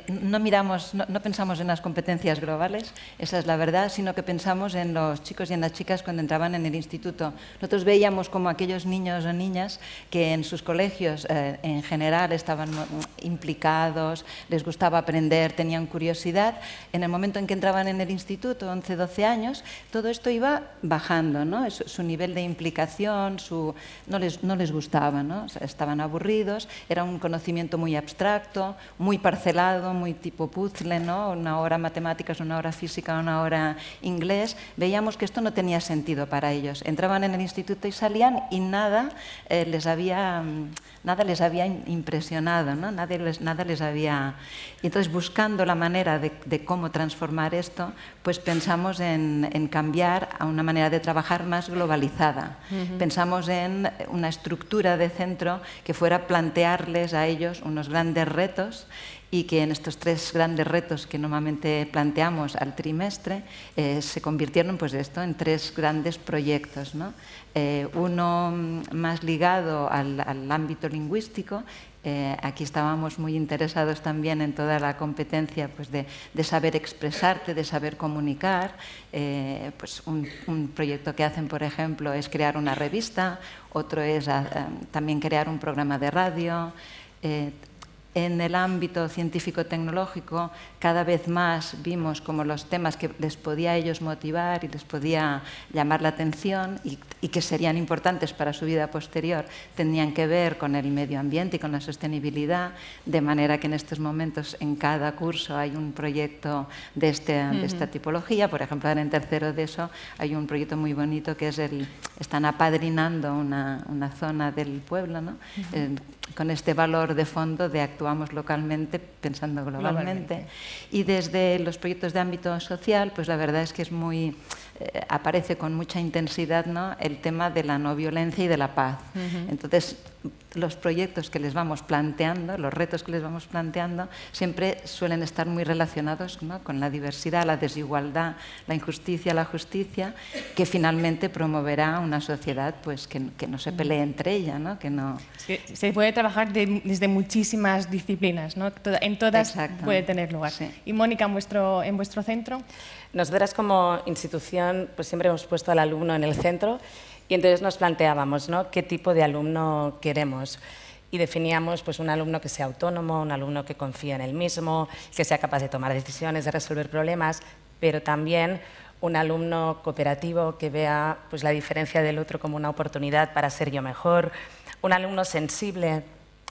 no pensamos en las competencias globales, esa es la verdad, sino que pensamos en los chicos y en las chicas cuando entraban en el instituto. Nosotros veíamos como aquellos niños o niñas que en sus colegios en general estaban implicados, les gustaba aprender, tenían curiosidad. En el momento en que entraban en el instituto, 11, 12 años, todo esto iba bajando, ¿no? Su nivel de implicación, no les gustaba, ¿no? O sea, estaban aburridos, era un conocimiento muy abstracto, muy parcelado, muy tipo puzzle, ¿no? Una hora matemáticas, una hora física, una hora inglés. Veíamos que esto no tenía sentido para ellos. Entraban en el instituto y salían y nada les había impresionado, ¿no? Nada les había... Y entonces, buscando la manera de cómo transformar esto, pues pensamos en cambiar a una manera de trabajar más globalizada. Pensamos en una estructura de centro que fuera a plantearles a ellos unos grandes retos y que en estos 3 grandes retos que normalmente planteamos al trimestre se convirtieron pues en 3 grandes proyectos, ¿no? Uno más ligado al ámbito lingüístico. Aquí estábamos muy interesados también en toda la competencia pues, de saber expresarte, de saber comunicar. Pues un proyecto que hacen, por ejemplo, es crear una revista, otro es también crear un programa de radio. En el ámbito científico-tecnológico, cada vez más vimos como los temas que les podía a ellos motivar y les podía llamar la atención y que serían importantes para su vida posterior, tenían que ver con el medio ambiente y con la sostenibilidad, de manera que en estos momentos en cada curso hay un proyecto de esta tipología. Por ejemplo, ahora en tercero de eso hay un proyecto muy bonito que es están apadrinando una zona del pueblo, ¿no? Con este valor de fondo de actuamos localmente pensando globalmente. Y desde los proyectos de ámbito social, pues la verdad es que es aparece con mucha intensidad, ¿no? El tema de la no violencia y de la paz. Entonces, los proyectos que les vamos planteando, los retos que les vamos planteando, siempre suelen estar muy relacionados, ¿no? Con la diversidad, la desigualdad, la injusticia, la justicia, que finalmente promoverá una sociedad pues, que no se pelee entre ella, ¿no? Que no... Se puede trabajar desde muchísimas disciplinas, ¿no? En todas puede tener lugar. Sí. Y Mónica, en vuestro centro. Nosotras como institución pues siempre hemos puesto al alumno en el centro y entonces nos planteábamos, ¿no? ¿Qué tipo de alumno queremos? Y definíamos pues, un alumno que sea autónomo, un alumno que confíe en él mismo, que sea capaz de tomar decisiones, de resolver problemas, pero también un alumno cooperativo que vea pues, la diferencia del otro como una oportunidad para ser yo mejor, un alumno sensible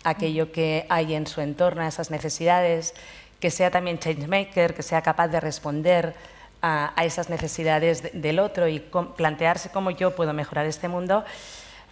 a aquello que hay en su entorno, a esas necesidades, que sea también changemaker, que sea capaz de responder a esas necesidades del otro y plantearse cómo yo puedo mejorar este mundo.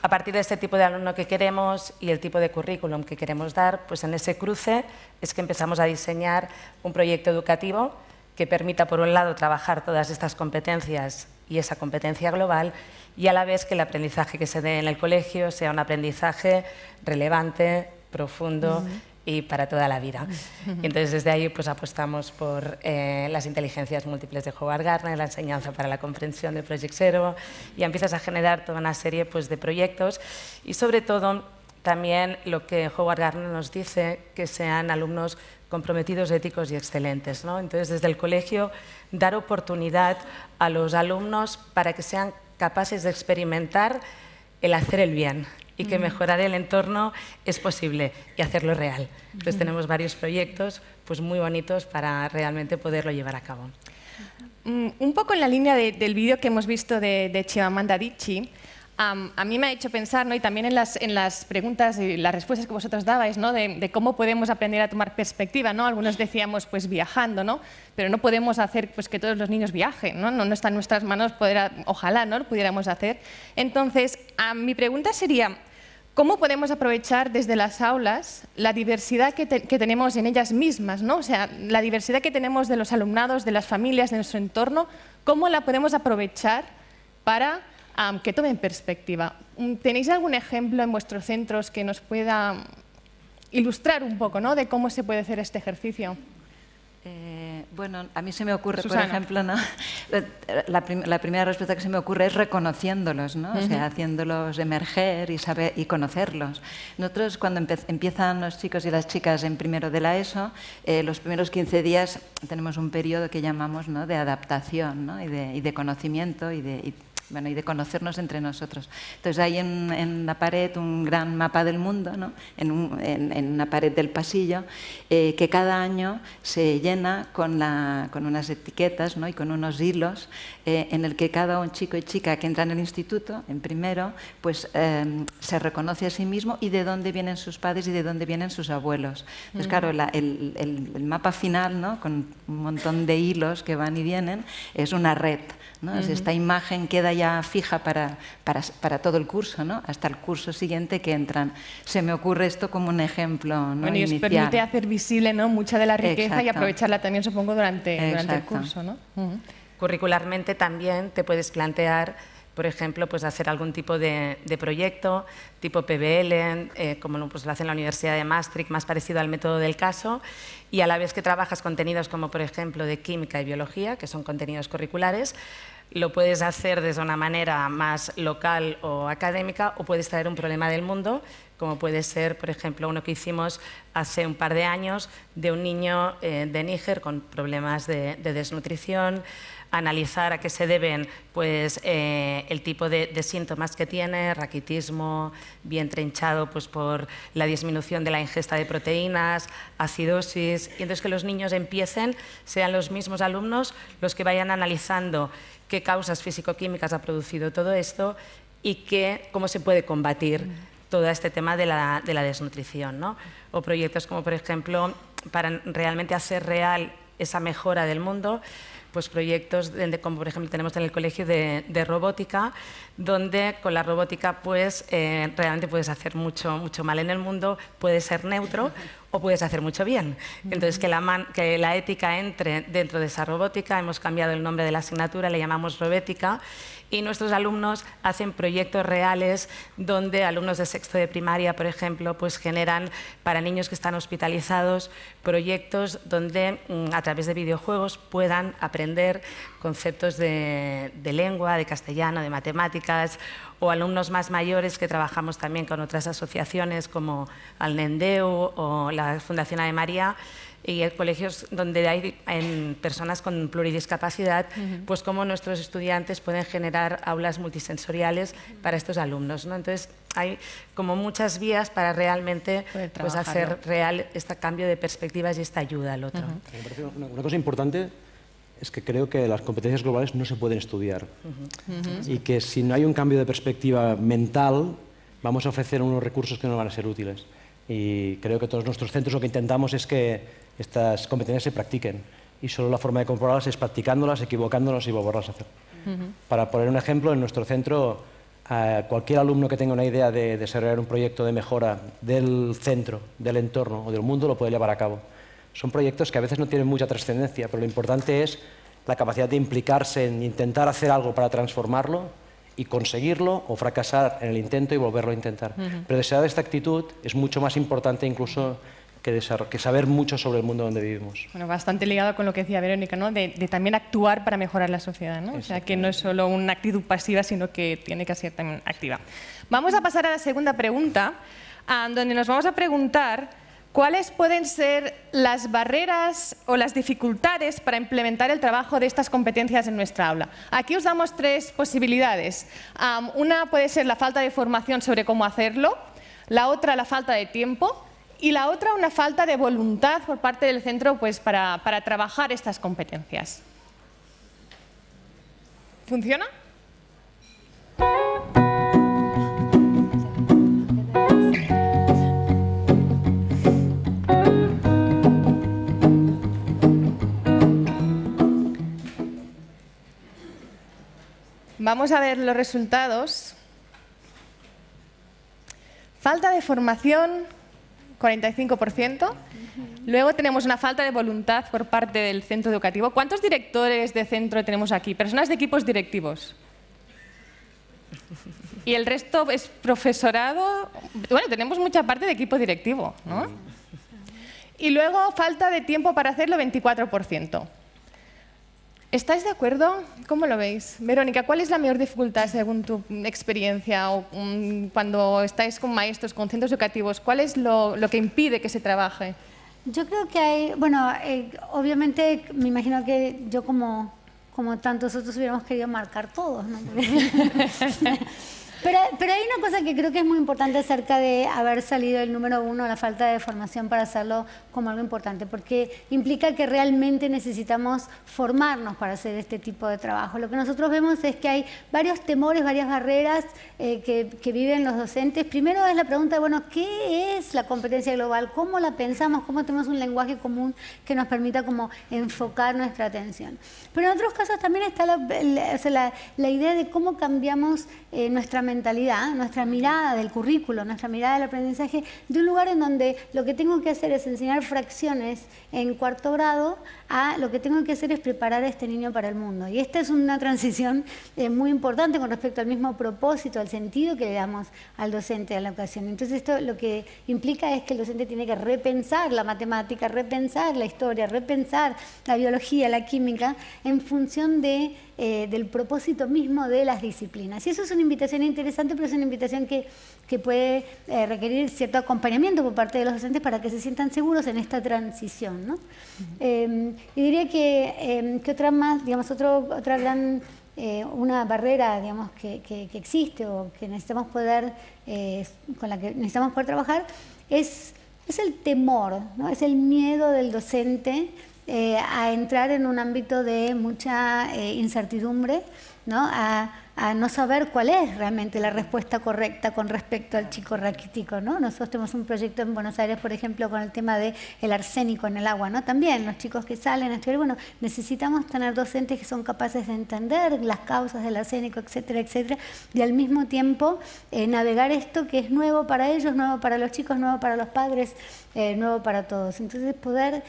A partir de este tipo de alumno que queremos y el tipo de currículum que queremos dar, pues en ese cruce es que empezamos a diseñar un proyecto educativo que permita, por un lado, trabajar todas estas competencias y esa competencia global y a la vez que el aprendizaje que se dé en el colegio sea un aprendizaje relevante, profundo y para toda la vida. Y entonces desde ahí pues, apostamos por las inteligencias múltiples de Howard Gardner, la enseñanza para la comprensión de Project Zero, y empiezas a generar toda una serie pues, de proyectos y sobre todo también lo que Howard Gardner nos dice, que sean alumnos comprometidos, éticos y excelentes, ¿no? Entonces, desde el colegio, dar oportunidad a los alumnos para que sean capaces de experimentar el hacer el bien y que mejorar el entorno es posible y hacerlo real. Entonces, tenemos varios proyectos pues, muy bonitos para realmente poderlo llevar a cabo. Un poco en la línea del vídeo que hemos visto de Chimamanda Adichie, a mí me ha hecho pensar, ¿no? Y también en las preguntas y las respuestas que vosotros dabais, ¿no? de cómo podemos aprender a tomar perspectiva, ¿no? Algunos decíamos pues viajando, ¿no? Pero no podemos hacer pues, que todos los niños viajen, ¿no? No está en nuestras manos poder, ojalá ¿no? Lo pudiéramos hacer. Entonces, mi pregunta sería, ¿cómo podemos aprovechar desde las aulas la diversidad que tenemos en ellas mismas, ¿no? O sea, la diversidad que tenemos de los alumnados, de las familias, de nuestro entorno, ¿cómo la podemos aprovechar para que tomen perspectiva? ¿Tenéis algún ejemplo en vuestros centros que nos pueda ilustrar un poco, ¿no? De cómo se puede hacer este ejercicio? Bueno, a mí se me ocurre, Susana. por ejemplo, ¿no? La primera respuesta que se me ocurre es reconociéndolos, ¿no? O sea, haciéndolos emerger y conocerlos. Nosotros, cuando empiezan los chicos y las chicas en primero de la ESO, los primeros 15 días tenemos un periodo que llamamos, ¿no? De adaptación, ¿no? y de conocimiento y de conocernos entre nosotros. Entonces hay en la pared un gran mapa del mundo, ¿no? en una pared del pasillo, que cada año se llena con unas etiquetas, ¿no? Y con unos hilos en el que cada un chico y chica que entra en el instituto, en primero, pues se reconoce a sí mismo y de dónde vienen sus padres y de dónde vienen sus abuelos. Entonces, claro, el mapa final, ¿no? Con un montón de hilos que van y vienen, es una red, ¿no? Esta imagen queda ya fija para todo el curso, ¿no? Hasta el curso siguiente que entran. Se me ocurre esto como un ejemplo, ¿no? Bueno, y os permite hacer visible, ¿no? Mucha de la riqueza. Exacto. Y aprovecharla también, supongo, durante el curso, ¿no? Curricularmente también te puedes plantear, por ejemplo, pues hacer algún tipo de proyecto, tipo PBL, como pues lo hace en la Universidad de Maastricht, más parecido al método del caso, y a la vez que trabajas contenidos como, por ejemplo, de química y biología, que son contenidos curriculares, lo puedes hacer desde una manera más local o académica, o puedes traer un problema del mundo, como puede ser, por ejemplo, uno que hicimos hace un par de años de un niño de Níger con problemas de desnutrición, analizar a qué se deben pues, el tipo de síntomas que tiene, raquitismo, vientre hinchado pues, por la disminución de la ingesta de proteínas, acidosis, y entonces que los niños empiecen, sean los mismos alumnos los que vayan analizando qué causas físico-químicas ha producido todo esto y cómo se puede combatir todo este tema de la desnutrición, ¿no? O proyectos como, por ejemplo, para realmente hacer real esa mejora del mundo, pues proyectos como por ejemplo tenemos en el colegio de robótica, donde con la robótica pues realmente puedes hacer mucho mal en el mundo, puedes ser neutro o puedes hacer mucho bien. Entonces que la ética entre dentro de esa robótica, hemos cambiado el nombre de la asignatura, le llamamos robética, y nuestros alumnos hacen proyectos reales donde alumnos de sexto de primaria, por ejemplo, pues generan para niños que están hospitalizados proyectos donde a través de videojuegos puedan aprender conceptos de lengua, de castellano, de matemáticas, o alumnos más mayores que trabajamos también con otras asociaciones como Alnendeu o la Fundación Ave María, y colegios donde hay personas con pluridiscapacidad, pues cómo nuestros estudiantes pueden generar aulas multisensoriales para estos alumnos, ¿no? Entonces hay como muchas vías para realmente pues, hacer real este cambio de perspectivas y esta ayuda al otro. Me parece una cosa importante es que creo que las competencias globales no se pueden estudiar y que si no hay un cambio de perspectiva mental vamos a ofrecer unos recursos que no van a ser útiles. Y creo que todos nuestros centros lo que intentamos es que estas competencias se practiquen y solo la forma de comprobarlas es practicándolas, equivocándonos y volverlas a hacer. Para poner un ejemplo, en nuestro centro cualquier alumno que tenga una idea de desarrollar un proyecto de mejora del centro, del entorno o del mundo lo puede llevar a cabo. Son proyectos que a veces no tienen mucha trascendencia, pero lo importante es la capacidad de implicarse en intentar hacer algo para transformarlo y conseguirlo o fracasar en el intento y volverlo a intentar. Pero desear esta actitud es mucho más importante incluso que saber mucho sobre el mundo donde vivimos. Bueno, bastante ligado con lo que decía Verónica, ¿no? de también actuar para mejorar la sociedad, ¿no? O sea, que no es solo una actitud pasiva, sino que tiene que ser también activa. Vamos a pasar a la segunda pregunta, donde nos vamos a preguntar ¿Cuáles pueden ser las barreras o las dificultades para implementar el trabajo de estas competencias en nuestra aula? Aquí os damos 3 posibilidades. Una puede ser la falta de formación sobre cómo hacerlo, la otra la falta de tiempo y la otra una falta de voluntad por parte del centro pues, para trabajar estas competencias. ¿Funciona? Vamos a ver los resultados. Falta de formación, 45%. Luego tenemos una falta de voluntad por parte del centro educativo. ¿Cuántos directores de centro tenemos aquí? Personas de equipos directivos. Y el resto es profesorado. Bueno, tenemos mucha parte de equipo directivo, ¿no? Y luego falta de tiempo para hacerlo, 24%. ¿Estáis de acuerdo? ¿Cómo lo veis? Verónica, ¿cuál es la mayor dificultad según tu experiencia o cuando estáis con maestros, con centros educativos? ¿Cuál es lo que impide que se trabaje? Yo creo que hay, bueno, obviamente me imagino que yo como tantos otros hubiéramos querido marcar todos, ¿no? Pero hay una cosa que creo que es muy importante acerca de haber salido el número 1, la falta de formación para hacerlo como algo importante, porque implica que realmente necesitamos formarnos para hacer este tipo de trabajo. Lo que nosotros vemos es que hay varios temores, varias barreras que viven los docentes. Primero es la pregunta de, bueno, ¿qué es la competencia global? ¿Cómo la pensamos? ¿Cómo tenemos un lenguaje común que nos permita como enfocar nuestra atención? Pero en otros casos también está la idea de cómo cambiamos nuestra mentalidad, nuestra mirada del currículo, nuestra mirada del aprendizaje, de un lugar en donde lo que tengo que hacer es enseñar fracciones en 4º grado a lo que tengo que hacer es preparar a este niño para el mundo. Y esta es una transición muy importante con respecto al mismo propósito, al sentido que le damos al docente a la educación. Entonces esto lo que implica es que el docente tiene que repensar la matemática, repensar la historia, repensar la biología, la química, en función del propósito mismo de las disciplinas. Y eso es una invitación interesante, pero es una invitación que puede requerir cierto acompañamiento por parte de los docentes para que se sientan seguros en esta transición, ¿no? Y diría que otra más, digamos, otra gran una barrera, digamos, que existe o que necesitamos poder, con la que necesitamos poder trabajar es el temor, ¿no? Es el miedo del docente a entrar en un ámbito de mucha incertidumbre, ¿no? A no saber cuál es realmente la respuesta correcta con respecto al chico raquítico, ¿no? Nosotros tenemos un proyecto en Buenos Aires, por ejemplo, con el tema del arsénico en el agua, ¿no? También los chicos que salen a estudiar, bueno, necesitamos tener docentes que son capaces de entender las causas del arsénico, etcétera, etcétera, y al mismo tiempo navegar esto que es nuevo para ellos, nuevo para los chicos, nuevo para los padres, nuevo para todos. Entonces poder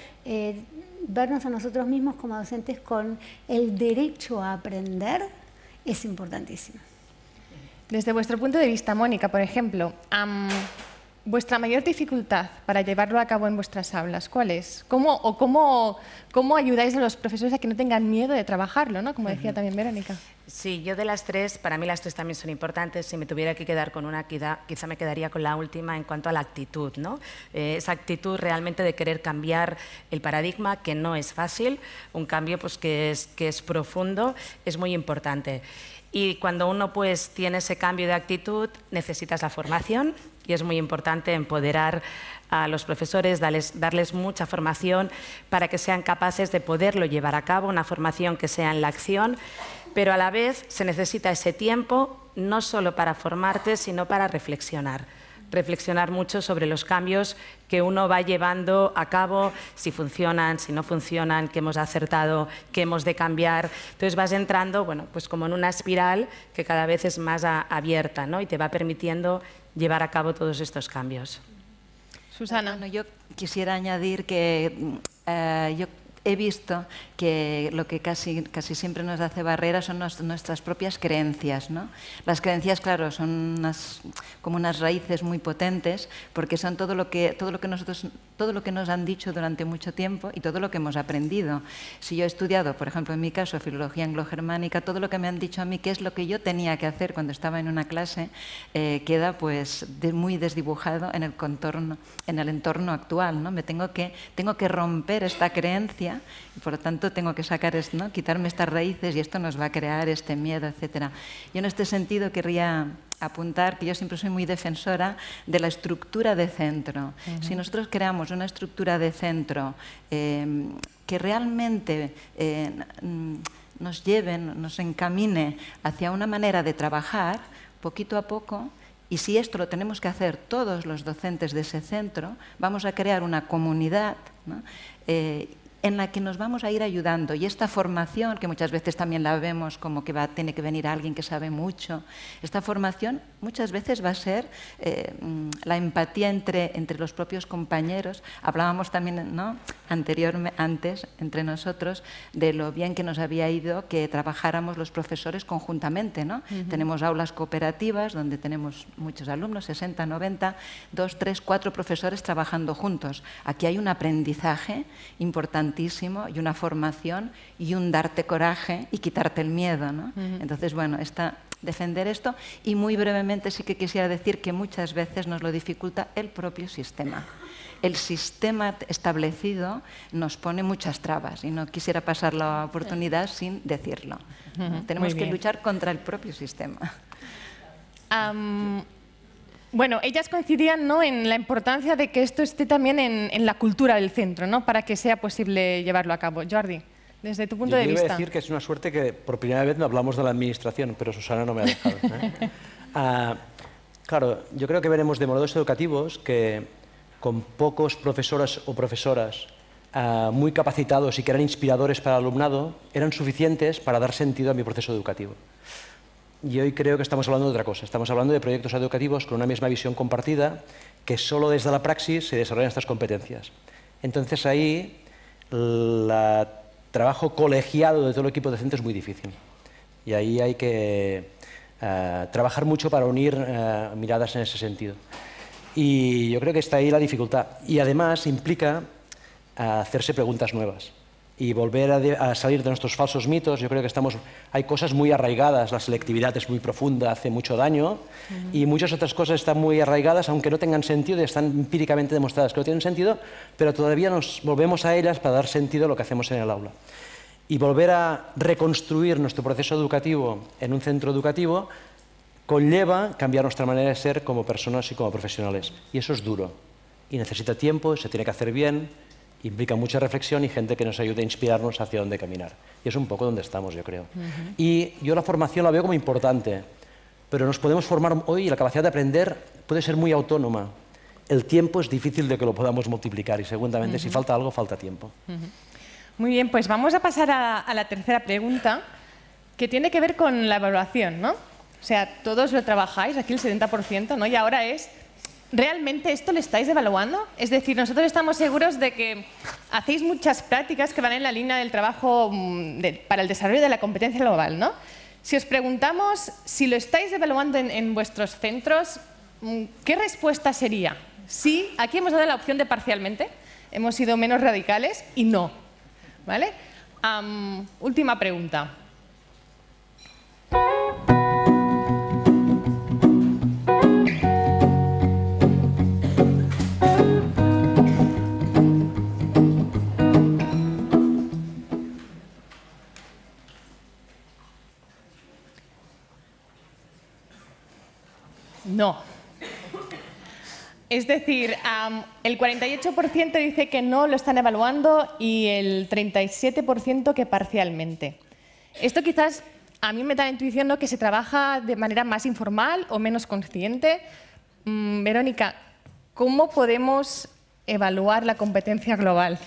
vernos a nosotros mismos como docentes con el derecho a aprender es importantísimo. Desde vuestro punto de vista, Mónica, por ejemplo, vuestra mayor dificultad para llevarlo a cabo en vuestras aulas, ¿cuál es? ¿Cómo ayudáis a los profesores a que no tengan miedo de trabajarlo, ¿no? Como decía también Verónica. Sí, yo de las 3, para mí las 3 también son importantes. Si me tuviera que quedar con una, quizá me quedaría con la última en cuanto a la actitud, ¿no? Esa actitud realmente de querer cambiar el paradigma, que no es fácil, un cambio pues, que es profundo, es muy importante. Y cuando uno pues, tiene ese cambio de actitud, necesitas la formación y es muy importante empoderar a los profesores, darles mucha formación para que sean capaces de poderlo llevar a cabo, una formación que sea en la acción, pero a la vez se necesita ese tiempo no solo para formarte, sino para reflexionar mucho sobre los cambios que uno va llevando a cabo, si funcionan, si no funcionan, qué hemos acertado, qué hemos de cambiar. Entonces vas entrando, bueno, pues como en una espiral que cada vez es más abierta, ¿no? Y te va permitiendo llevar a cabo todos estos cambios. Susana. Bueno, yo quisiera añadir que yo he visto que lo que casi siempre nos hace barrera son nuestras propias creencias, ¿no? Las creencias, claro, son como unas raíces muy potentes porque son todo lo que nosotros todo lo que nos han dicho durante mucho tiempo y todo lo que hemos aprendido. Si yo he estudiado, por ejemplo, en mi caso, filología anglo-germánica, todo lo que me han dicho a mí, qué es lo que yo tenía que hacer cuando estaba en una clase, queda pues muy desdibujado en el entorno actual, ¿no? Tengo que romper esta creencia y por lo tanto tengo que sacar esto, ¿no? Quitarme estas raíces y esto nos va a crear este miedo, etc. Yo en este sentido querría apuntar que yo siempre soy muy defensora de la estructura de centro. Si nosotros creamos una estructura de centro que realmente nos lleve, nos encamine hacia una manera de trabajar, poquito a poco, y si esto lo tenemos que hacer todos los docentes de ese centro, vamos a crear una comunidad, ¿no? En la que nos vamos a ir ayudando. Y esta formación, que muchas veces también la vemos como que tiene que venir alguien que sabe mucho, esta formación muchas veces va a ser la empatía entre los propios compañeros. Hablábamos también, ¿no?, antes, entre nosotros, de lo bien que nos había ido que trabajáramos los profesores conjuntamente, ¿no? Tenemos aulas cooperativas donde tenemos muchos alumnos, 60, 90, 2, 3, 4 profesores trabajando juntos. Aquí hay un aprendizaje importantísimo y una formación y un darte coraje y quitarte el miedo, ¿no? Entonces, bueno, defender esto, y muy brevemente sí que quisiera decir que muchas veces nos lo dificulta el propio sistema. El sistema establecido nos pone muchas trabas y no quisiera pasar la oportunidad sin decirlo. Tenemos que luchar contra el propio sistema. Bueno, ellas coincidían, ¿no?, en la importancia de que esto esté también en la cultura del centro, ¿no?, para que sea posible llevarlo a cabo. Jordi, desde tu punto de vista. Yo iba a decir que es una suerte que por primera vez no hablamos de la administración, pero Susana no me ha dejado, ¿eh? Claro, yo creo que veremos de modelos educativos que con pocos profesores o profesoras muy capacitados y que eran inspiradores para el alumnado, eran suficientes para dar sentido a mi proceso educativo. Y hoy creo que estamos hablando de otra cosa. Estamos hablando de proyectos educativos con una misma visión compartida, que solo desde la praxis se desarrollan estas competencias. Entonces ahí el trabajo colegiado de todo el equipo docente es muy difícil. Y ahí hay que trabajar mucho para unir miradas en ese sentido. Y yo creo que está ahí la dificultad. Y además implica hacerse preguntas nuevas y volver a salir de nuestros falsos mitos. Yo creo que hay cosas muy arraigadas, la selectividad es muy profunda, hace mucho daño, y muchas otras cosas están muy arraigadas, aunque no tengan sentido y están empíricamente demostradas que no tienen sentido, pero todavía nos volvemos a ellas para dar sentido a lo que hacemos en el aula. Y volver a reconstruir nuestro proceso educativo en un centro educativo conlleva cambiar nuestra manera de ser como personas y como profesionales. Y eso es duro. Y necesita tiempo, se tiene que hacer bien, implica mucha reflexión y gente que nos ayude a inspirarnos hacia dónde caminar. Y es un poco donde estamos, yo creo. Y yo la formación la veo como importante, pero nos podemos formar hoy y la capacidad de aprender puede ser muy autónoma. El tiempo es difícil de que lo podamos multiplicar y seguramente si falta algo, falta tiempo. Muy bien, pues vamos a pasar a la tercera pregunta, que tiene que ver con la evaluación, ¿no? O sea, todos lo trabajáis, aquí el 70%, ¿no? Y ahora es, ¿realmente esto lo estáis evaluando? Es decir, nosotros estamos seguros de que hacéis muchas prácticas que van en la línea del trabajo para el desarrollo de la competencia global, ¿no? Si os preguntamos si lo estáis evaluando en vuestros centros, ¿qué respuesta sería? Sí, aquí hemos dado la opción de parcialmente, hemos sido menos radicales y no, ¿vale? Última pregunta. No. Es decir, el 48% dice que no lo están evaluando y el 37% que parcialmente. Esto quizás a mí me da la intuición, ¿no?, que se trabaja de manera más informal o menos consciente. Verónica, ¿cómo podemos evaluar la competencia global?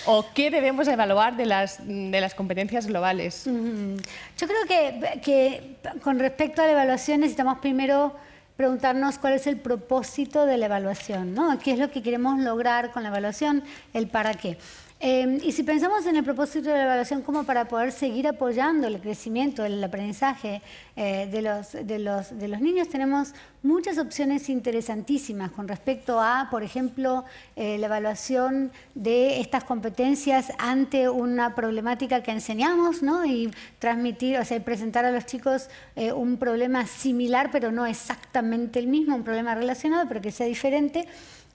¿O qué debemos evaluar de las competencias globales? Yo creo que con respecto a la evaluación necesitamos primero preguntarnos cuál es el propósito de la evaluación, ¿no? ¿Qué es lo que queremos lograr con la evaluación? El para qué. Y si pensamos en el propósito de la evaluación como para poder seguir apoyando el crecimiento, el aprendizaje de los niños, tenemos muchas opciones interesantísimas con respecto a, por ejemplo, la evaluación de estas competencias ante una problemática que enseñamos, ¿no? Y transmitir, o sea, presentar a los chicos un problema similar, pero no exactamente el mismo, un problema relacionado, pero que sea diferente,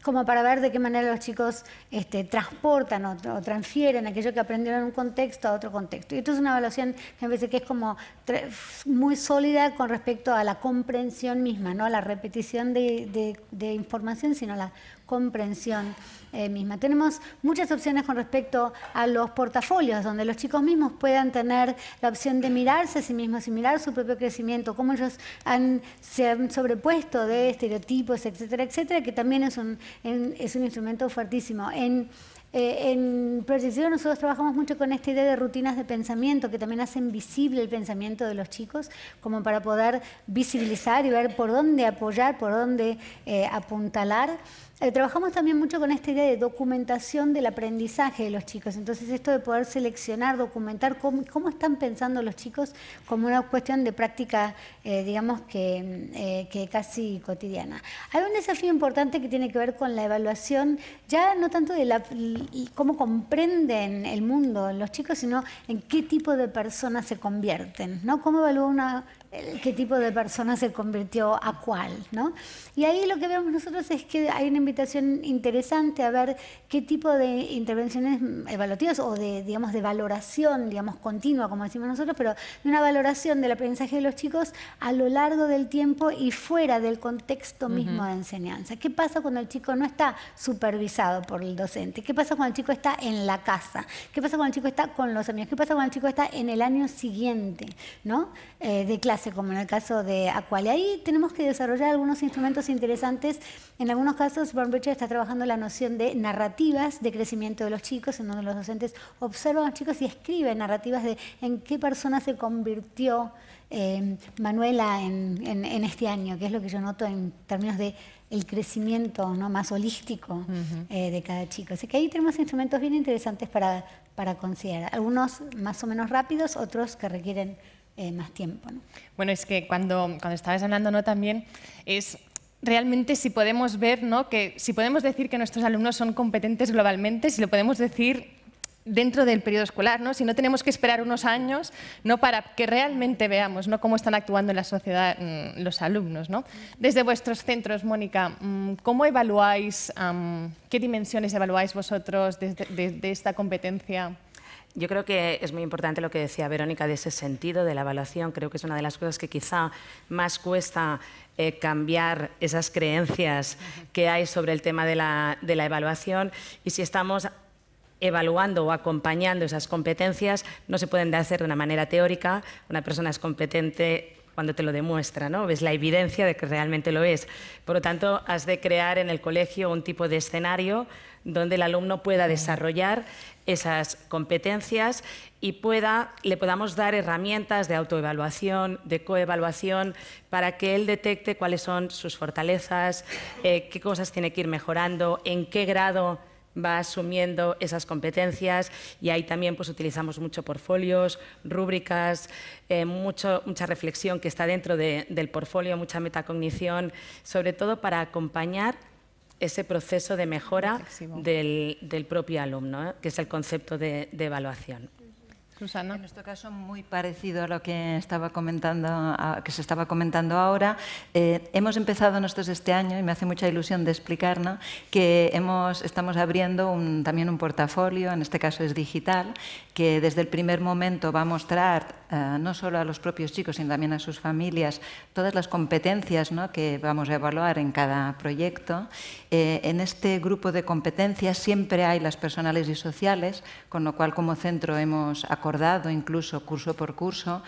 como para ver de qué manera los chicos transportan o transfieren aquello que aprendieron en un contexto a otro contexto. Y esto es una evaluación que me parece que es como muy sólida con respecto a la comprensión misma, no a la repetición de información, sino a la comprensión misma. Tenemos muchas opciones con respecto a los portafolios, donde los chicos mismos puedan tener la opción de mirarse a sí mismos y mirar su propio crecimiento, cómo ellos se han sobrepuesto de estereotipos, etcétera, etcétera, que también es un instrumento fuertísimo. En Project Zero nosotros trabajamos mucho con esta idea de rutinas de pensamiento que también hacen visible el pensamiento de los chicos, como para poder visibilizar y ver por dónde apoyar, por dónde apuntalar. Trabajamos también mucho con esta idea de documentación del aprendizaje de los chicos. Entonces, esto de poder seleccionar, documentar cómo están pensando los chicos como una cuestión de práctica, digamos que casi cotidiana. Hay un desafío importante que tiene que ver con la evaluación, ya no tanto de cómo comprenden el mundo los chicos, sino en qué tipo de personas se convierten, ¿no? Cómo evalúa qué tipo de persona se convirtió a cuál, ¿no? Y ahí lo que vemos nosotros es que hay una invitación interesante a ver qué tipo de intervenciones evaluativas o de, digamos, de valoración, digamos, continua, como decimos nosotros, pero de una valoración del aprendizaje de los chicos a lo largo del tiempo y fuera del contexto mismo de enseñanza. ¿Qué pasa cuando el chico no está supervisado por el docente? ¿Qué pasa cuando el chico está en la casa? ¿Qué pasa cuando el chico está con los amigos? ¿Qué pasa cuando el chico está en el año siguiente, ¿no? De clase, como en el caso de Aqualia? Ahí tenemos que desarrollar algunos instrumentos interesantes. En algunos casos, Born Richard está trabajando la noción de narrativas de crecimiento de los chicos, en donde los docentes observan a los chicos y escriben narrativas de en qué persona se convirtió Manuela en este año, que es lo que yo noto en términos de el crecimiento, ¿no?, más holístico de cada chico. Así que ahí tenemos instrumentos bien interesantes para considerar. Algunos más o menos rápidos, otros que requieren más tiempo, ¿no? Bueno, es que cuando estabas hablando, ¿no?, también es realmente si podemos ver, ¿no?, que si podemos decir que nuestros alumnos son competentes globalmente, si lo podemos decir dentro del periodo escolar, ¿no? Si no tenemos que esperar unos años, ¿no?, para que realmente veamos, ¿no?, cómo están actuando en la sociedad los alumnos, ¿no? Desde vuestros centros, Mónica, ¿cómo evaluáis, qué dimensiones evaluáis vosotros de esta competencia? Yo creo que es muy importante lo que decía Verónica de ese sentido de la evaluación. Creo que es una de las cosas que quizá más cuesta cambiar esas creencias que hay sobre el tema de la evaluación. Y si estamos evaluando o acompañando esas competencias, no se pueden hacer de una manera teórica. Una persona es competente cuando te lo demuestra, ¿no? Ves la evidencia de que realmente lo es. Por lo tanto, has de crear en el colegio un tipo de escenario donde el alumno pueda desarrollar esas competencias y le podamos dar herramientas de autoevaluación, de coevaluación, para que él detecte cuáles son sus fortalezas, qué cosas tiene que ir mejorando, en qué grado va asumiendo esas competencias. Y ahí también pues utilizamos mucho portfolios, rúbricas, mucha reflexión que está dentro del portfolio, mucha metacognición, sobre todo para acompañar ese proceso de mejora del propio alumno, que es el concepto de evaluación. Susana. En nuestro caso, muy parecido a lo que se estaba comentando ahora. Hemos empezado nosotros este año, y me hace mucha ilusión de explicar, ¿no?, que estamos abriendo también un portafolio, en este caso es digital, que desde el primer momento va a mostrar no solo a los propios chicos, sino también a sus familias, todas las competencias, ¿no?, que vamos a evaluar en cada proyecto. En este grupo de competencias siempre hay las personales y sociales, con lo cual como centro hemos acordado, incluso curso por curso,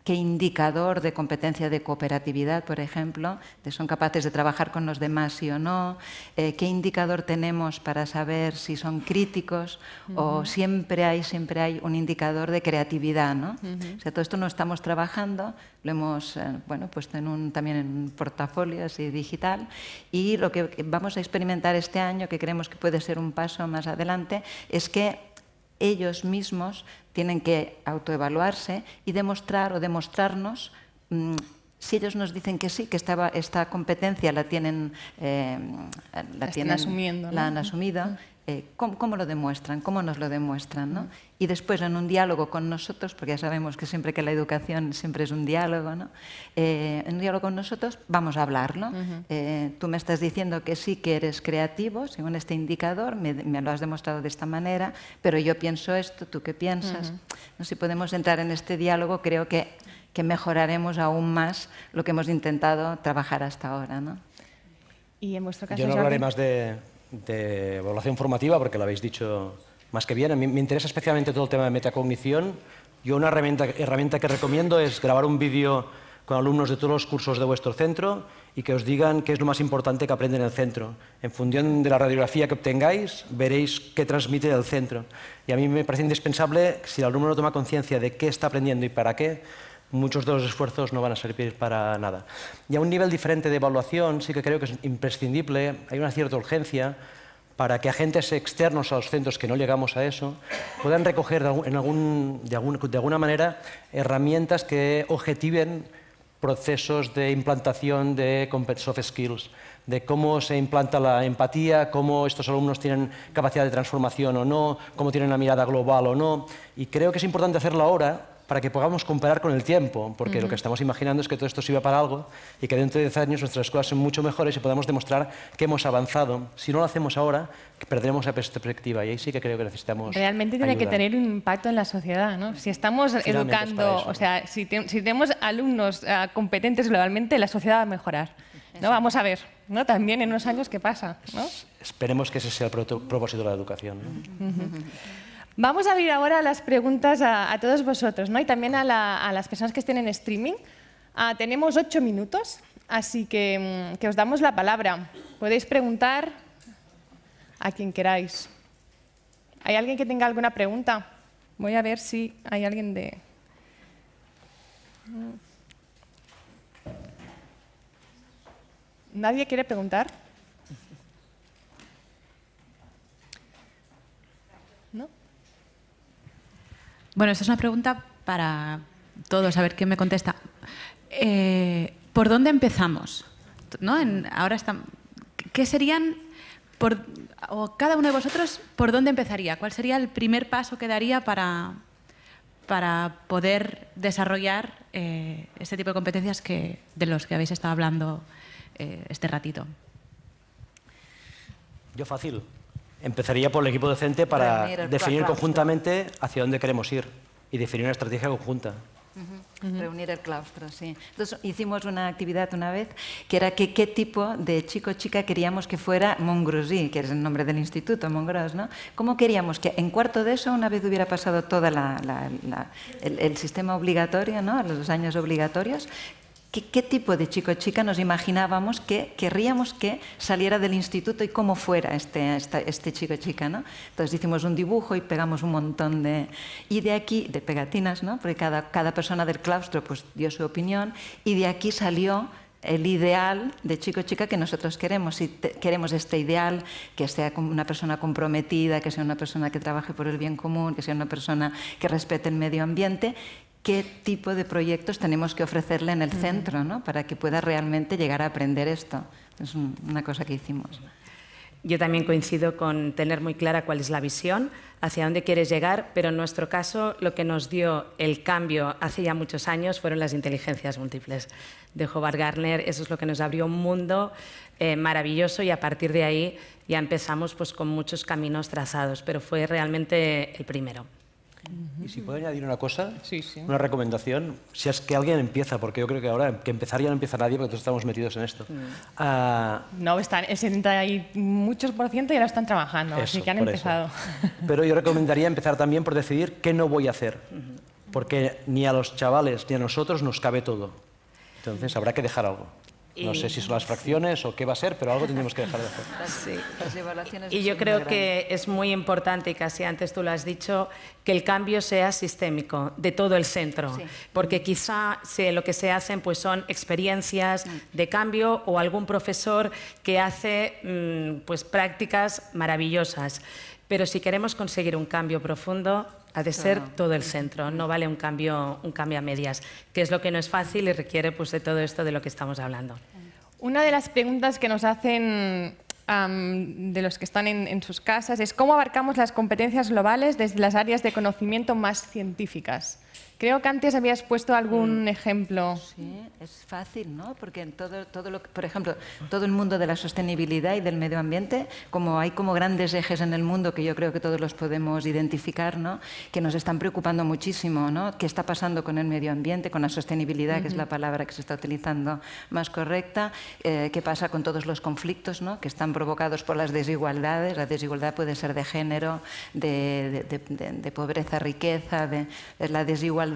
qué indicador de competencia de cooperatividad, por ejemplo, de son capaces de trabajar con los demás sí o no, qué indicador tenemos para saber si son críticos o siempre hay un indicador de creatividad, ¿no? O sea, todo esto lo estamos trabajando, lo hemos puesto también en un portafolio así digital, y lo que vamos a experimentar este año, que creemos que puede ser un paso más adelante, es que ellos mismos tienen que autoevaluarse y demostrar o demostrarnos si ellos nos dicen que sí, que esta competencia la han asumido, ¿cómo lo demuestran? ¿Cómo nos lo demuestran? ¿no? Y después en un diálogo con nosotros, porque ya sabemos que siempre que la educación siempre es un diálogo, ¿no? En un diálogo con nosotros vamos a hablarlo. Tú me estás diciendo que sí que eres creativo, según este indicador, me lo has demostrado de esta manera, pero yo pienso esto, ¿tú qué piensas? ¿No? Si podemos entrar en este diálogo, creo que mejoraremos aún más lo que hemos intentado trabajar hasta ahora, ¿no? Y en vuestro caso, yo no hablaré más de evaluación formativa, porque lo habéis dicho más que bien. A mí me interesa especialmente todo el tema de metacognición. Yo una herramienta que recomiendo es grabar un vídeo con alumnos de todos los cursos de vuestro centro y que os digan qué es lo más importante que aprenden en el centro. En función de la radiografía que obtengáis, veréis qué transmite el centro. Y a mí me parece indispensable, si el alumno no toma conciencia de qué está aprendiendo y para qué, muchos de los esfuerzos no van a servir para nada. Y a un nivel diferente de evaluación sí que creo que es imprescindible, hay una cierta urgencia para que agentes externos a los centros, que no llegamos a eso, puedan recoger de alguna manera herramientas que objetiven procesos de implantación de soft skills, de cómo se implanta la empatía, cómo estos alumnos tienen capacidad de transformación o no, cómo tienen una mirada global o no. Y creo que es importante hacerlo ahora, para que podamos comparar con el tiempo, porque lo que estamos imaginando es que todo esto sirva para algo y que dentro de 10 años nuestras escuelas son mucho mejores y podamos demostrar que hemos avanzado. Si no lo hacemos ahora, perderemos esa perspectiva y ahí sí que creo que necesitamos realmente tiene que tener un impacto en la sociedad, ¿no? Si estamos educando, o sea, si tenemos alumnos competentes globalmente, la sociedad va a mejorar, ¿no? Vamos a ver, ¿no? También en unos años qué pasa, ¿no? Esperemos que ese sea el propósito de la educación, ¿no? Vamos a abrir ahora las preguntas a todos vosotros, ¿no? Y también a las personas que estén en streaming. Tenemos 8 minutos, así que os damos la palabra. Podéis preguntar a quien queráis. ¿Hay alguien que tenga alguna pregunta? Voy a ver si hay alguien de... ¿Nadie quiere preguntar? ¿No? Bueno, esta es una pregunta para todos, a ver quién me contesta. ¿Por dónde empezamos? ¿No? Ahora ¿qué serían, o cada uno de vosotros, por dónde empezaría? ¿Cuál sería el primer paso que daría para poder desarrollar este tipo de competencias de los que habéis estado hablando este ratito? Yo fácil. Empezaría por el equipo docente para definir conjuntamente hacia dónde queremos ir y definir una estrategia conjunta. Reunir el claustro, sí. Entonces hicimos una actividad una vez que era que qué tipo de chico o chica queríamos que fuera Montgrosy, que es el nombre del instituto, Montgros, ¿no? ¿Cómo queríamos que en cuarto de eso, una vez hubiera pasado todo el sistema obligatorio, ¿no? Los años obligatorios, ¿qué tipo de chico o chica nos imaginábamos que querríamos que saliera del instituto y cómo fuera este chico o chica, ¿no? Entonces hicimos un dibujo y pegamos un montón de pegatinas, ¿no? Porque cada persona del claustro pues, dio su opinión y de aquí salió el ideal de chico o chica que nosotros queremos. Si queremos este ideal, que sea una persona comprometida, que sea una persona que trabaje por el bien común, que sea una persona que respete el medio ambiente, qué tipo de proyectos tenemos que ofrecerle en el centro, ¿no? Para que pueda realmente llegar a aprender esto. Es una cosa que hicimos. Yo también coincido con tener muy clara cuál es la visión, hacia dónde quieres llegar, pero en nuestro caso lo que nos dio el cambio hace ya muchos años fueron las inteligencias múltiples de Howard Gardner. Eso es lo que nos abrió un mundo maravilloso y a partir de ahí ya empezamos pues, con muchos caminos trazados, pero fue realmente el primero. Y si puedo añadir una cosa, una recomendación, si es que alguien empieza, porque yo creo que ahora que empezar ya no empieza nadie porque todos estamos metidos en esto. No, están el 70 y muchos % ya lo están trabajando, así que han empezado. Pero yo recomendaría empezar también por decidir qué no voy a hacer. porque ni a los chavales ni a nosotros nos cabe todo. Entonces habrá que dejar algo. No sé si son las fracciones o qué va a ser, pero algo tendremos que dejar de hacer. Sí, las evaluaciones Y yo son creo muy que grandes. es muy importante, y casi antes tú lo has dicho, que el cambio sea sistémico, de todo el centro. Sí. Porque quizá lo que se hacen pues, son experiencias de cambio o algún profesor que hace pues, prácticas maravillosas. Pero si queremos conseguir un cambio profundo, ha de ser todo el centro, no vale un cambio a medias, que es lo que no es fácil y requiere pues, de todo esto de lo que estamos hablando. Una de las preguntas que nos hacen de los que están en sus casas es ¿cómo abarcamos las competencias globales desde las áreas de conocimiento más científicas? Creo que antes habías puesto algún ejemplo. Sí, es fácil, ¿no? Porque en todo lo que, por ejemplo, todo el mundo de la sostenibilidad y del medio ambiente, como hay como grandes ejes en el mundo que yo creo que todos los podemos identificar, ¿no? Que nos están preocupando muchísimo, ¿no? ¿Qué está pasando con el medio ambiente, con la sostenibilidad, que es la palabra que se está utilizando más correcta? ¿Qué pasa con todos los conflictos, ¿no? Que están provocados por las desigualdades? La desigualdad puede ser de género, de pobreza, riqueza, de la desigualdad.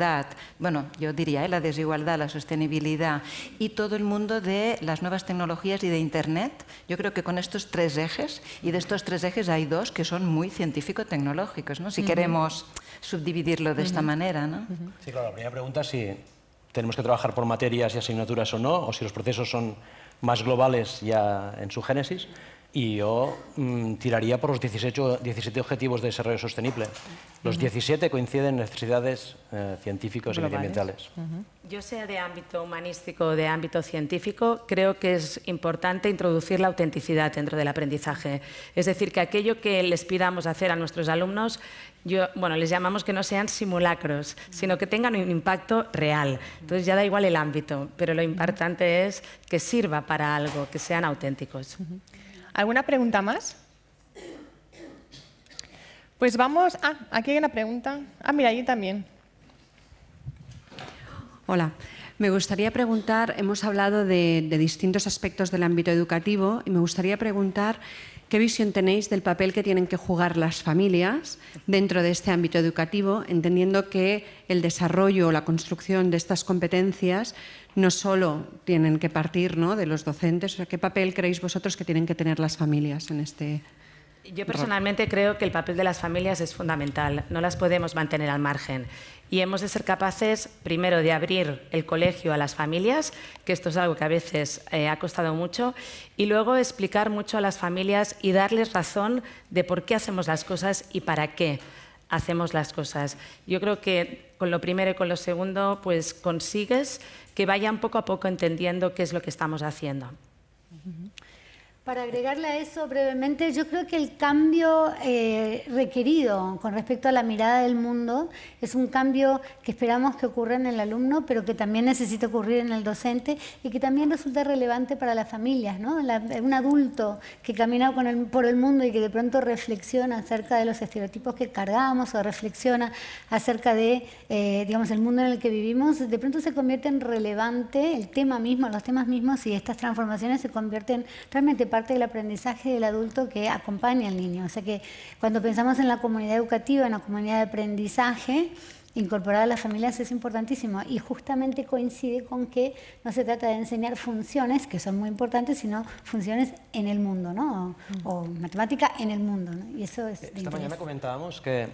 Bueno, yo diría la desigualdad, la sostenibilidad y todo el mundo de las nuevas tecnologías y de Internet. Yo creo que con estos tres ejes, y de estos tres ejes hay dos que son muy científico-tecnológicos, ¿no? Si queremos subdividirlo de esta manera, ¿no? Sí, claro, la primera pregunta es si tenemos que trabajar por materias y asignaturas o no, o si los procesos son más globales ya en su génesis. Y yo tiraría por los 17 Objetivos de Desarrollo Sostenible. Los 17 coinciden en necesidades científicas y medioambientales. Yo sea de ámbito humanístico o de ámbito científico, creo que es importante introducir la autenticidad dentro del aprendizaje. Es decir, que aquello que les pidamos hacer a nuestros alumnos, les llamamos que no sean simulacros, sino que tengan un impacto real. Entonces ya da igual el ámbito, pero lo importante es que sirva para algo, que sean auténticos. ¿Alguna pregunta más? Pues vamos... aquí hay una pregunta. Mira, allí también. Hola. Me gustaría preguntar, hemos hablado de distintos aspectos del ámbito educativo y me gustaría preguntar qué visión tenéis del papel que tienen que jugar las familias dentro de este ámbito educativo, entendiendo que el desarrollo o la construcción de estas competencias no solo tienen que partir, ¿no?, de los docentes. O sea, ¿qué papel creéis vosotros que tienen que tener las familias en este? Yo personalmente creo que el papel de las familias es fundamental, no las podemos mantener al margen. Y hemos de ser capaces, primero, de abrir el colegio a las familias, que esto es algo que a veces ha costado mucho, y luego explicar mucho a las familias y darles razón de por qué hacemos las cosas y para qué hacemos las cosas. Yo creo que con lo primero y con lo segundo, pues consigues que vayan poco a poco entendiendo qué es lo que estamos haciendo. Para agregarle a eso brevemente, yo creo que el cambio requerido con respecto a la mirada del mundo es un cambio que esperamos que ocurra en el alumno, pero que también necesita ocurrir en el docente y que también resulta relevante para las familias, ¿no? Un adulto que camina por el mundo y que de pronto reflexiona acerca de los estereotipos que cargamos o reflexiona acerca de, digamos, el mundo en el que vivimos, de pronto se convierte en relevante el tema mismo, los temas mismos, y estas transformaciones se convierten realmente parte del aprendizaje del adulto que acompaña al niño. O sea que cuando pensamos en la comunidad educativa, en la comunidad de aprendizaje, incorporar a las familias es importantísimo y justamente coincide con que no se trata de enseñar funciones, que son muy importantes, sino funciones en el mundo, ¿no? O matemática en el mundo, ¿no? Y eso es Esta mañana comentábamos que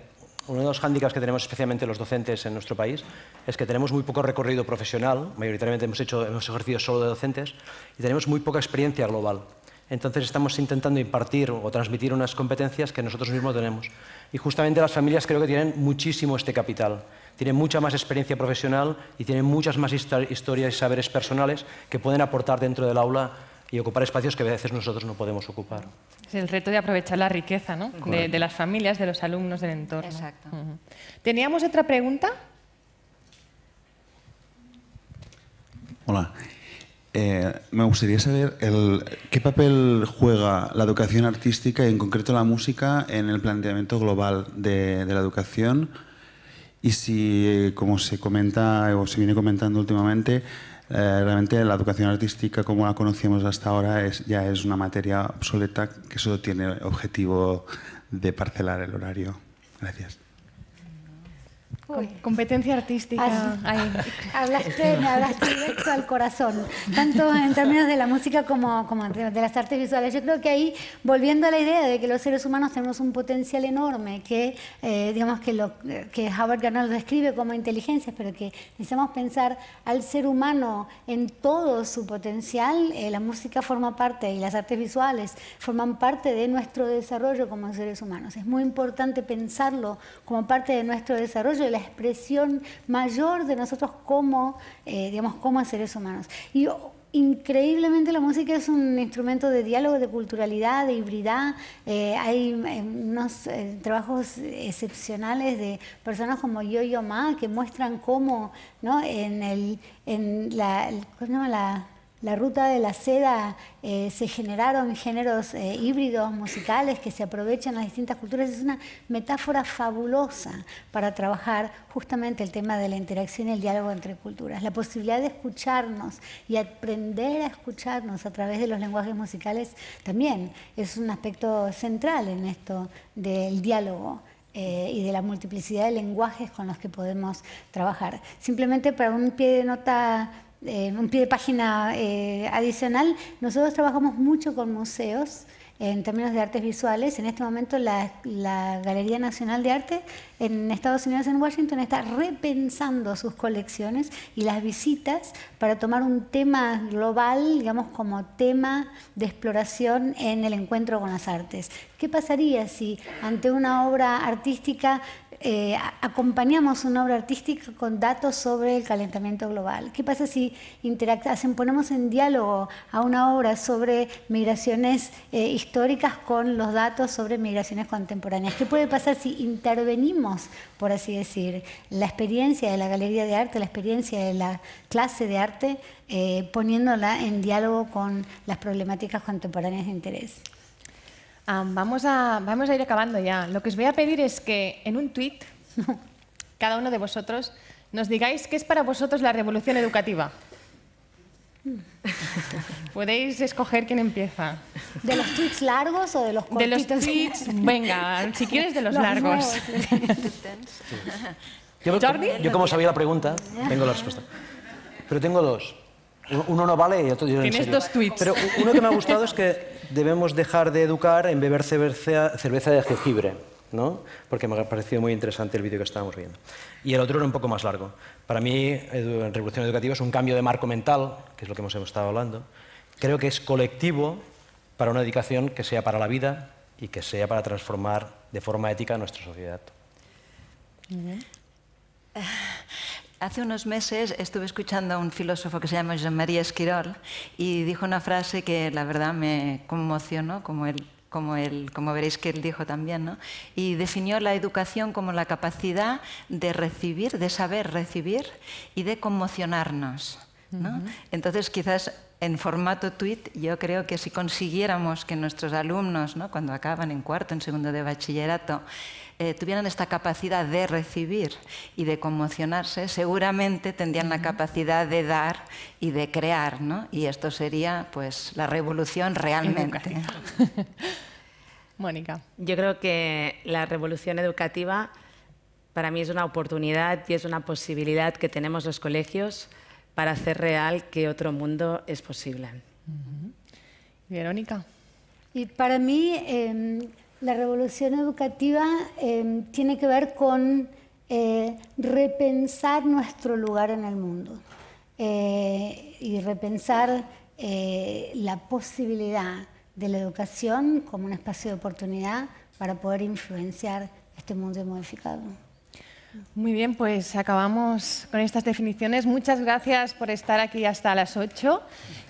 uno de los hándicaps que tenemos especialmente los docentes en nuestro país es que tenemos muy poco recorrido profesional, mayoritariamente hemos ejercido solo de docentes, y tenemos muy poca experiencia global. Entonces estamos intentando impartir o transmitir unas competencias que nosotros mismos tenemos. Y justamente las familias creo que tienen muchísimo este capital. Tienen mucha más experiencia profesional y tienen muchas más historias y saberes personales que pueden aportar dentro del aula y ocupar espacios que a veces nosotros no podemos ocupar. Es el reto de aprovechar la riqueza, ¿no?, de las familias, de los alumnos, del entorno. Exacto. ¿Teníamos otra pregunta? Hola. Me gustaría saber qué papel juega la educación artística y en concreto la música en el planteamiento global de la educación y si, como se comenta o se viene comentando últimamente, realmente la educación artística como la conocíamos hasta ahora ya es una materia obsoleta que solo tiene objetivo de parcelar el horario. Gracias. Competencia artística. Me hablaste directo al corazón, tanto en términos de la música como de las artes visuales. Yo creo que ahí, volviendo a la idea de que los seres humanos tenemos un potencial enorme, que digamos que Howard Gardner lo describe como inteligencia, pero que necesitamos pensar al ser humano en todo su potencial. La música forma parte y las artes visuales forman parte de nuestro desarrollo como seres humanos. Es muy importante pensarlo como parte de nuestro desarrollo y la expresión mayor de nosotros como, como seres humanos. Y increíblemente la música es un instrumento de diálogo, de culturalidad, de hibridad. Hay unos trabajos excepcionales de personas como Yo-Yo Ma que muestran cómo, ¿no?, en la ruta de la seda se generaron géneros híbridos musicales que se aprovechan en las distintas culturas. Es una metáfora fabulosa para trabajar justamente el tema de la interacción y el diálogo entre culturas. La posibilidad de escucharnos y aprender a escucharnos a través de los lenguajes musicales también es un aspecto central en esto del diálogo y de la multiplicidad de lenguajes con los que podemos trabajar. Simplemente para un pie de nota, un pie de página adicional, nosotros trabajamos mucho con museos en términos de artes visuales. En este momento la Galería Nacional de Arte en Estados Unidos, en Washington, está repensando sus colecciones y las visitas para tomar un tema global, digamos, como tema de exploración en el encuentro con las artes. ¿Qué pasaría si ante una obra artística acompañamos una obra artística con datos sobre el calentamiento global? ¿Qué pasa si ponemos en diálogo a una obra sobre migraciones históricas con los datos sobre migraciones contemporáneas? ¿Qué puede pasar si intervenimos, por así decir, la experiencia de la galería de arte, la experiencia de la clase de arte, poniéndola en diálogo con las problemáticas contemporáneas de interés? Vamos a ir acabando ya. Lo que os voy a pedir es que en un tuit, cada uno de vosotros, nos digáis qué es para vosotros la revolución educativa. Podéis escoger quién empieza. ¿De los tweets largos o de los cortitos? De los tweets, venga, si quieres de los largos. Yo como sabía la pregunta, tengo la respuesta. Pero tengo dos. Uno no vale y otro yo en serio. Tienes dos tweets. Pero uno que me ha gustado es que debemos dejar de educar en beber cerveza de jengibre, ¿no? Porque me ha parecido muy interesante el vídeo que estábamos viendo. Y el otro era un poco más largo. Para mí, revolución educativa es un cambio de marco mental, que es lo que hemos estado hablando. Creo que es colectivo para una educación que sea para la vida y que sea para transformar de forma ética nuestra sociedad. Hace unos meses estuve escuchando a un filósofo que se llama Jean-Marie Esquirol y dijo una frase que la verdad me conmocionó, como veréis que él dijo también, ¿no? Y definió la educación como la capacidad de recibir, de saber recibir y de conmocionarnos, ¿no? Entonces, quizás en formato tweet, yo creo que si consiguiéramos que nuestros alumnos, ¿no?, cuando acaban en cuarto, en segundo de bachillerato, tuvieran esta capacidad de recibir y de conmocionarse, seguramente tendrían la capacidad de dar y de crear, ¿no? Y esto sería, pues, la revolución realmente. Mónica. Yo creo que la revolución educativa para mí es una oportunidad y es una posibilidad que tenemos los colegios para hacer real que otro mundo es posible. Verónica. Y para mí la revolución educativa tiene que ver con repensar nuestro lugar en el mundo y repensar la posibilidad de la educación como un espacio de oportunidad para poder influenciar este mundo modificado. Muy bien, pues acabamos con estas definiciones. Muchas gracias por estar aquí hasta las 8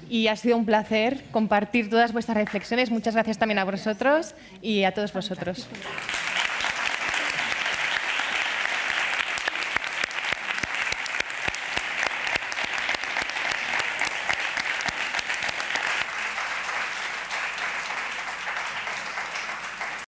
y ha sido un placer compartir todas vuestras reflexiones. Muchas gracias también a vosotros y a todos vosotros.